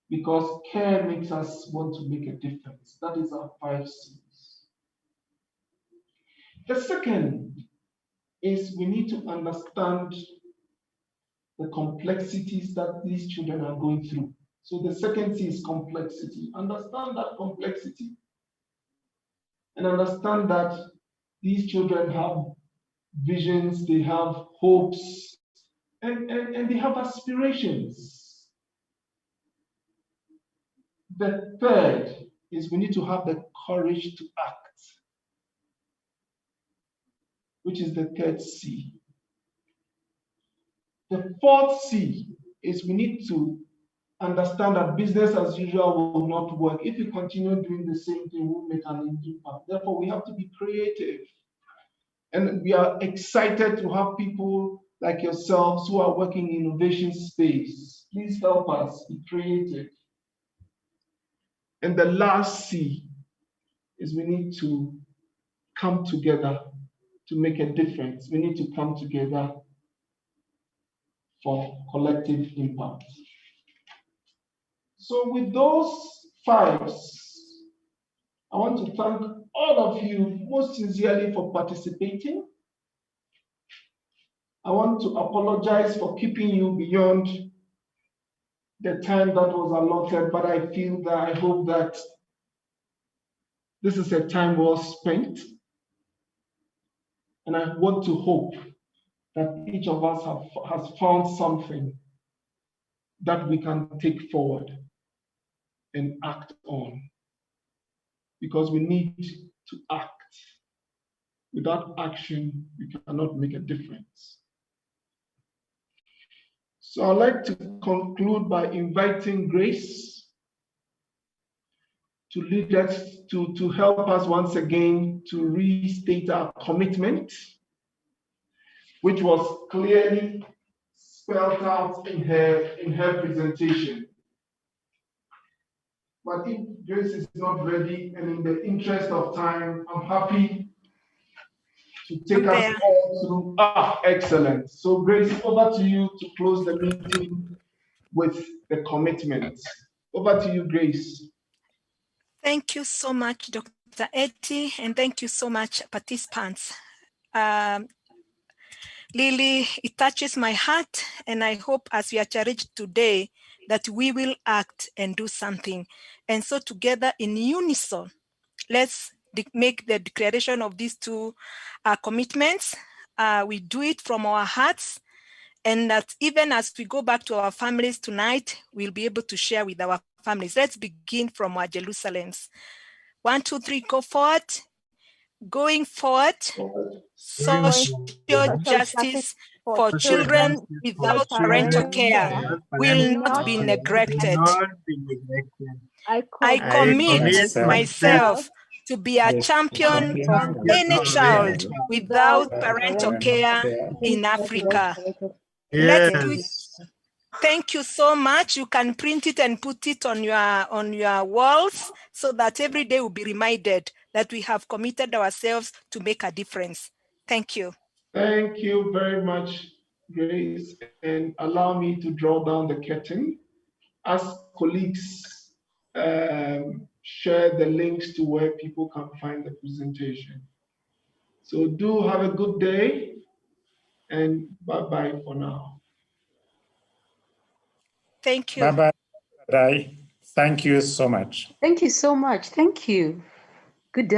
because care makes us want to make a difference. That is our 5 C's. The second is, we need to understand the complexities that these children are going through. So the second C is complexity. Understand that complexity and understand that these children have visions, they have hopes, and they have aspirations. The third is, we need to have the courage to act, which is the third C. The fourth C is, we need to understand that business as usual will not work. If we continue doing the same thing, we'll make an impact. Therefore, we have to be creative. And we are excited to have people like yourselves who are working in innovation space. Please help us be creative. And the last C is, we need to come together to make a difference. We need to come together for collective impact. So with those 5s, I want to thank all of you most sincerely for participating. I want to apologize for keeping you beyond the time that was allotted, but I hope that this is a time well spent. And I want to hope that each of us has found something that we can take forward and act on. Because we need to act. Without action, we cannot make a difference. So I'd like to conclude by inviting Grace to lead us, to help us once again to restate our commitment, which was clearly spelled out in her presentation. But if Grace is not ready, and in the interest of time, I'm happy to take us all through. Excellent. So Grace, over to you to close the meeting with the commitments. Over to you, Grace. Thank you so much, Dr. Eddie, and thank you so much, participants. Lily, it touches my heart, and I hope as we are charged today that we will act and do something. And so together in unison, let's make the declaration of these 2 commitments. We do it from our hearts, and that even as we go back to our families tonight, we'll be able to share with our families. Let's begin from our Jerusalems. 1, 2, 3, go forward. Going forward, social justice for children without parental care will not be neglected. I commit myself to be a champion of any child without parental care in Africa. Let's do it. Thank you so much. You can print it and put it on your walls so that every day we'll be reminded that we have committed ourselves to make a difference. Thank you. Thank you very much, Grace. And allow me to draw down the curtain as colleagues share the links to where people can find the presentation. So do have a good day, and bye-bye for now. Thank you. Bye-bye. Thank you so much. Thank you so much. Thank you. Good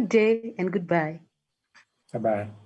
day and goodbye. Bye-bye.